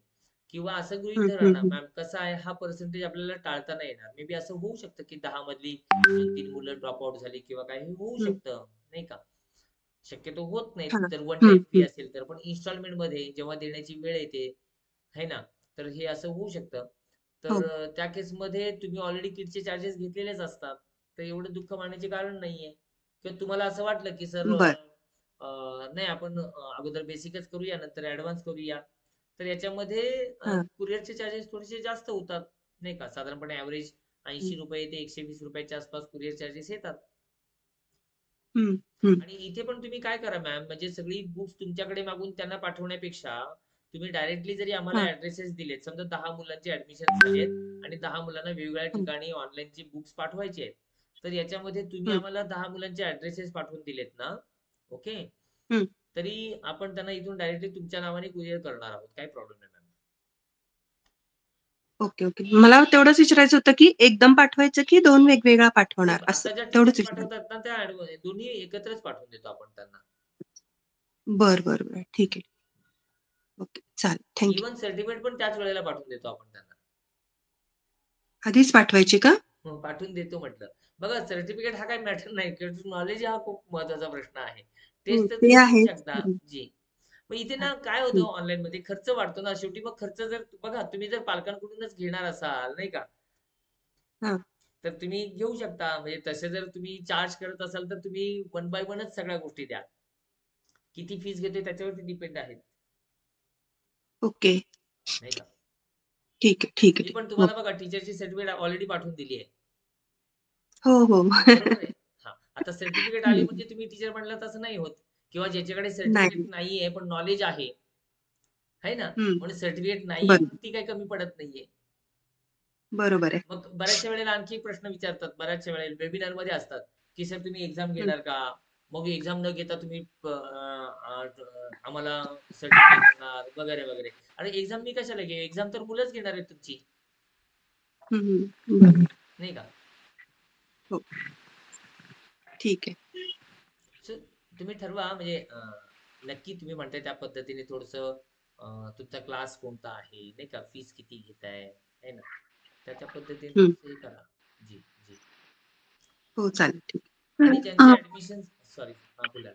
किंवा असं गृहीत हम्म, धरा हम्म, ना मॅम, कसं आहे, हा पर्सेंटेज आपल्याला टाळता नाही येणार. मे बी असं होऊ शकतं की 10 मधली 2-3 मुलं ड्रॉप आउट झाली किंवा काही होऊ हम्म. शकतं, नाही का? शक्यतो होत नाही हा. तर वन हम्म, टाइम फी हम्म. असेल तर, पण इन्स्टॉलमेंट मध्ये जेव्हा देण्याची वेळ येते, है ना, तर हे असं होऊ शकतं. हो. तर त्या केसमध्ये तुम्ही ऑलरेडी किटचे चार्जेस घेतलेलेच असतात, तर एवढं दुःख मानण्याचे कारण नाहीये. किंवा तुम्हाला असं वाटलं की सर बर. नाही, आपण अगोदर बेसिकच करूया, नंतर ऍडव्हान्स करूया, तर याच्यामध्ये हा. कुरिअरचे चार्जेस थोडेसे जास्त होतात, नाही का? साधारणपणे ऍव्हरेज 80 रुपये ते 120 रुपयाच्या आसपास कुरिअर चार्जेस येतात. हम्म, हम्म. आणि इथे पण तुम्ही काय करा मॅम, म्हणजे सगळी बुक्स तुमच्याकडे मागून त्यांना पाठवण्यापेक्षा तुम्ही डायरेक्टली जरी आम्हाला हा. ऍड्रेसेस दिलेत, समजा 10 मुलांचे ऍडमिशन झालेत आणि 10 मुलांना वेगवेगळ्या ठिकाणी ऑनलाईनची बुक्स पाठवायचे आहेत, तर याच्यामध्ये तुम्ही आम्हाला 10 मुलांचे ऍड्रेसेस पाठवून दिलेत ना, ओके, हम्म. तरी आपण त्यांना इथून डायरेक्टली तुमच्या नावाने कुरिअर करणार आहोत, काही प्रॉब्लेम नाही मॅम. Okay okay. मला तेवढंच विचारायचं होतं की एकदम पाठवायचं की 2 वेगवेगळा पाठवणार असं आता ज्या तेवढंच टीचर्स विचारायचं. पाठवतात ना त्या दोन्ही एकत्रच पाठवून देतो आपण त्यांना. बरं बरं बरं ठीक आहे. ओके चालेल थँक्यू. इव्हन सर्टिफिकेट पण त्याच वेळेला पाठवून देतो आपण त्यांना. आधीच पाठवायची का? पाठवून देतो म्हटलं. बघा सर्टिफिकेट हा काही मॅटर नाही, नॉलेज हा खूप महत्वाचा प्रश्न आहे. टेस्ट तर ते तुम्ही आहे. देऊ शकता जी. मग इथे ना काय होतं ऑनलाईन मध्ये खर्च वाढतो ना शेवटी. मग खर्च जर बघा तुम्ही जर पालकांकडूनच घेणार असाल नाही का, हा. तर तुम्ही घेऊ शकता. म्हणजे तसे जर तुम्ही चार्ज करत असाल तर तुम्ही 1 by 1च सगळ्या गोष्टी द्या. किती फीस घेतोय त्याच्यावरती डिपेंड आहे, ओके नाही का. ठीक आहे ठीक मी आहे. पण तुम्हाला बघा टीचरची सर्टिफिकेट ऑलरेडी पाठवून दिली आहे, हो हो. बरोबर आहे. हा, आता सर्टिफिकेट आली हम्म. म्हणजे तुम्ही टीचर म्हणलं तसं नाही होत. किंवा ज्याच्याकडे नाही. सर्टिफिकेट नाहीये पण नॉलेज आहे ना, म्हणून सर्टिफिकेट नाहीये बरोबर म्हणून ती काही कमी पडत नाहीये. बरोबर आहे. मग बऱ्याचशा वेळेला आणखी एक प्रश्न विचारतात, बऱ्याचशा वेळेला वेबिनार मध्ये असतात की सर तुम्ही एक्झाम घेणार का, मग एक्झाम न घेता तुम्ही आम्हाला सर्टिफाय करणार वगैरे वगैरे. अरे एक्झाम मी कशाला घेऊ, एक्झाम तर मुलंच घेणार आहे तुमची, बरं. नाही का. हो ठीक आहे. सो तुम्ही ठरवा म्हणजे नक्की तुम्ही म्हणताय त्या पद्धतीने थोडस तुमचा क्लास कोणता आहे नाही का, फीस किती घेताय है ना, त्या पद्धतीने थोडंसं हे करा. जी जी. हो चालेल ठीक. आणि ज्यांचे ऍडमिशन सॉरी बोला.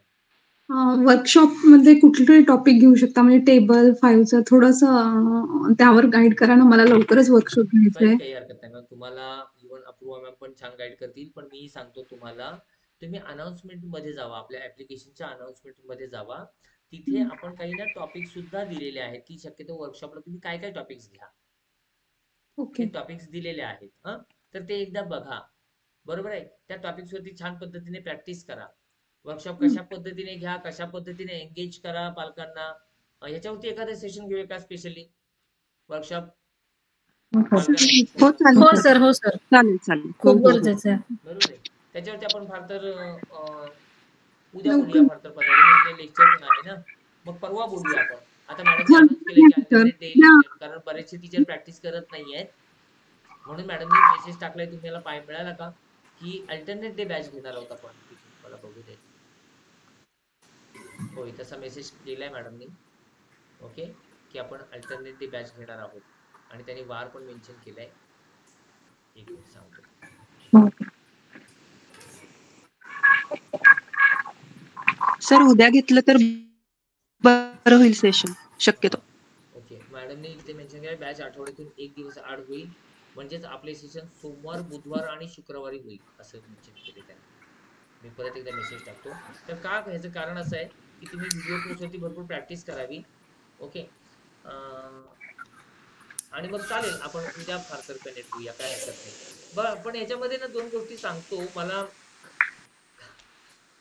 वर्कशॉप मध्ये कुठले टॉपिक घेऊ शकता, म्हणजे टेबल 5चं थोडंसं त्यावर गाईड करा ना, मला लवकरच वर्कशॉप घ्यायचंय. काही हरकत नाही मॅम, तुम्हाला इव्हन अप्रूव्हा मॅम पण छान गाईड करतील. पण मी सांगतो तुम्हाला, तुम्ही अनाउन्समेंट मध्ये जावा, आपल्या ऍप्लिकेशनच्या अनाउन्समेंट मध्ये जावा. तिथे आपण काही ना टॉपिक सुद्धा दिलेले आहेत की शक्यतो वर्कशॉपला तुम्ही काय काय टॉपिक्स घ्या, ओके. ते टॉपिक्स दिलेले आहेत. तर ते एकदा बघा, बरोबर आहे. त्या टॉपिक्स वरती छान पद्धतीने प्रॅक्टिस करा. वर्कशॉप कशा पद्धतीने घ्या, कशा पद्धतीने एंगेज करा पालकांना, याच्यावरती एखादं सेशन घेऊया का स्पेशली वर्कशॉप. हो चालेल हो सर, हो सर, चालेल चालेल. खूप हो, हो, हो. गरजेचं आहे. बरोबर आहे. त्याच्यावरती आपण फार तर उद्या बोलूया, फार तर उद्या लेक्चर पण आहे ना, मग परवा बोलूया आपण. आता मॅडमने अनाउन्स केले की अल्टरनेट डे लेक्चर, कारण बरेचसे टीचर प्रॅक्टिस करत नाहीयेत, म्हणून मॅडमने मेसेज टाकलाय, तुम्हाला मिळाला का की अल्टरनेट डे बॅच घेणार आहोत आपण. मला बघू दे, होय तसा मेसेज केलाय मॅडमनी. ओके, की आपण अल्टरनेट डे बॅच घेणार आहोत आणि त्यांनी वार पण मेन्शन केलाय. एक मिनिट सांगतो सर. उद्या घेतलं तर बरं होईल सेशन शक्यतो. ओके, मॅडमने इथे मेन्शन केलं बॅच आठवड्यातून 1 दिवस आड होईल, म्हणजेच आपले सेशन सोमवार, बुधवार आणि शुक्रवारी होईल असं मेन्शन केले त्यांनी. मी परत एकदा मेसेज टाकतो. तर का ह्याचं कारण असं आहे की तुम्ही व्हिडिओ कोर्सवरती भरपूर प्रॅक्टिस करावी. ओके, आणि मग चालेल आपण उद्या फार तर कनेक्ट होऊया, काय हरकत नाही. पण याच्यामध्ये ना 2 गोष्टी सांगतो मला.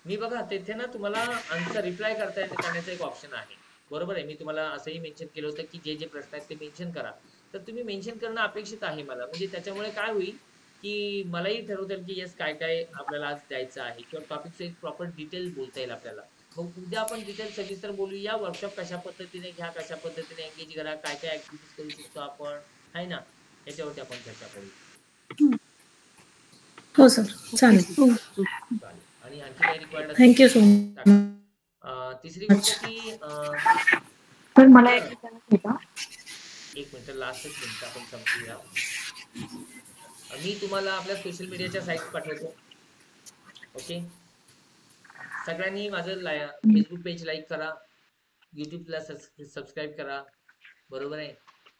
मी बघा तिथे ना तुम्हाला आन्सर रिप्लाय करण्याचा एक ऑप्शन आहे, बरोबर आहे. मी तुम्हाला असंही मेन्शन केलं होतं की जे जे प्रश्न आहेत ते मेन्शन करा. तर तुम्ही मेन्शन करणं अपेक्षित आहे मला, म्हणजे त्याच्यामुळे काय होईल की मलाही ठरवता येईल की येस काय काय आपल्याला आज द्यायचं आहे, किंवा टॉपिकचं एक प्रॉपर डिटेल बोलता येईल आपल्याला. मग उद्या आपण डिटेल सविस्तर बोलूया. वर्कशॉप कशा पद्धतीने घ्या, कशा पद्धतीने एंगेज करा, काय काय ऍक्टिव्हिटीज करू शकतो आपण, आहे ना, याच्यावरती आपण चर्चा करू. हो सर चालेल. चालेल. आणि आणखी काही रिक्वायर्ड थँक्यू सो मच. तिसरी गोष्ट की सर मला एक विचारायचं होतं. एक मिनिट, लास्टच मिनिट आपण संपूया. मी तुम्हाला आपल्या सोशल मीडियाच्या साईट्स पाठवतो. ओके, सगळ्यांनी माझं फेसबुक पेज लाईक करा, युट्यूबला सबस्क्राईब करा, बरोबर आहे.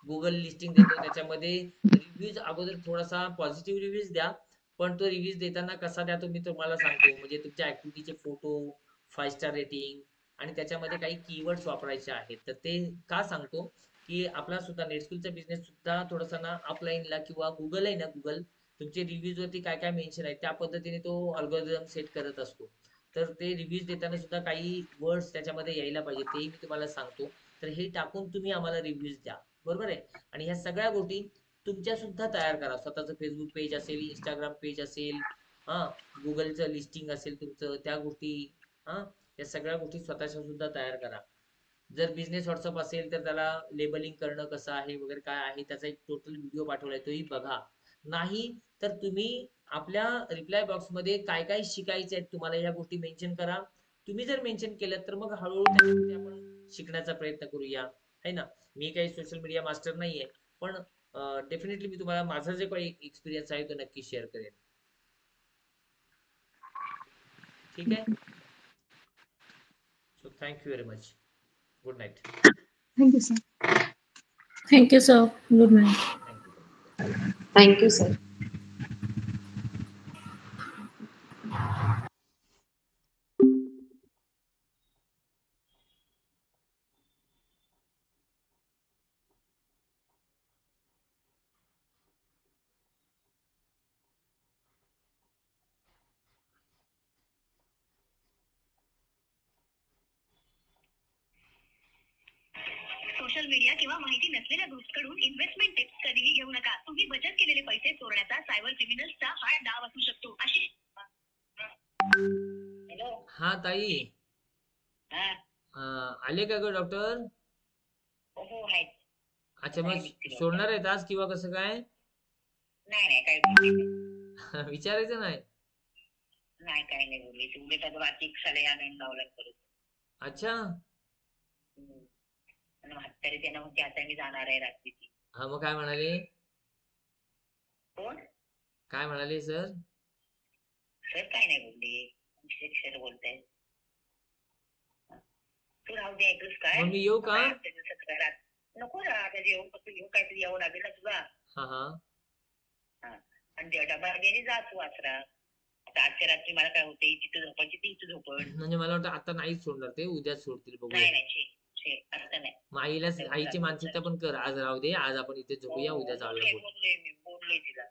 गुगल लिस्टिंग देतो, त्याच्यामध्ये रिव्ह्यूज अगोदर थोडासा पॉझिटिव्ह रिव्ह्यूज द्या, पण तो रिव्ह्यूज देताना कसा द्या तो मी तुम्हाला सांगतो. म्हणजे तुमच्या ऍक्टिव्हिटीचे फोटो, 5 स्टार रेटिंग, आणि त्याच्यामध्ये काही कीवर्ड्स वापरायचे आहेत. तर ते का सांगतो की आपला सुद्धा नेटस्कूलचा बिझनेस सुद्धा थोडासा ना ऑफलाईनला किंवा गुगल आहे ना, गुगल तुमचे रिव्ह्यूज वरती काय काय मेन्शन आहे त्या पद्धतीने तो अल्गोरिदम सेट करत असतो. तर ते रिव्ह्यूज देताना सुद्धा काही वर्ड्स त्याच्यामध्ये यायला पाहिजे, तेही मी तुम्हाला सांगतो. तर हे टाकून तुम्ही आम्हाला रिव्ह्यूज द्या, बरोबर आहे. आणि ह्या सगळ्या गोष्टी तुमच्या सुद्धा तयार करा. स्वतःचं फेसबुक पेज असेल, इंस्टाग्राम पेज असेल, गुगलचं लिस्टिंग असेल तुमचं, त्या गोष्टी या सगळ्या गोष्टी स्वतःच्या सुद्धा तयार करा. जर बिझनेस व्हॉट्सअप असेल तर त्याला लेबलिंग करणं कसं आहे वगैरे काय आहे त्याचा एक टोटल व्हिडिओ पाठवलाय, तोही बघा. नाही तर तुम्ही आपल्या रिप्लाय बॉक्स मध्ये काय काय शिकायचे आहेत तुम्हाला या गोष्टी मेन्शन करा. तुम्ही जर मेन्शन केलं तर मग हळूहळू त्याच्यामध्ये आपण शिकण्याचा प्रयत्न करूया, है ना. मी काही सोशल मीडिया मास्टर नाहीये, पण डेफिनेटली मी तुम्हाला माझा जे काही एक्सपिरियन्स आहे तो नक्की शेअर करेन. ठीक आहे. So thank you very much. Good night. Thank you sir. Thank you sir. Good night. Thank you sir. Social media किंवा माहिती नसलेल्या ग्रुप्सकडून इन्व्हेस्टमेंट टिप्स कधीही घेऊ नका. तुम्ही बचत केलेले पैसे चोरण्याचा सायबर क्रिमिनल्सचा हा डाव असू शकतो. अशी हॅलो. हा ताई, आले का ग डॉक्टर? हो आहेत. अच्छा, मग सोडणार आहेत आज किंवा कसं काय? नाही काय विचारायचं नाही. नाही काय नाही बोलली तुम्ही तर वाचिक साले आनंद लावला करू. अच्छा, म्हातारी त्यांना म्हणते आता मी जाणार आहे रात्रीची. हा, मग काय म्हणाले? कोण काय म्हणाले सर? सर काय नाही बोलले, शिक्षक बोलताय. तू राहू दे, ऐकूस काय? मग मी येऊ का? नको ना, आता जेवण फक्त घेऊन काहीतरी यावं लागेल ना तुला. आणि डबा गेली जा तू वाचरा. आता आजच्या रात्री मला काय होते, तिथं झोपायची ती इथं झोपण. म्हणजे मला वाटतं आता नाहीच सोडणार ते, उद्याच सोडतील बघू. नाही आता नाही. मग आईची मानसिकता पण कर, आज राहू दे, आज आपण इथे झोपूया, उद्या जाऊया. बोललोय तिला.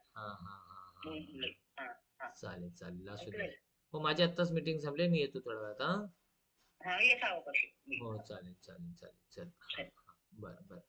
चालेल असू दे. हो, माझी आत्ताच मीटिंग संपली, मी येतो थोड्या वेळात. हो चालेल. चल. बरं.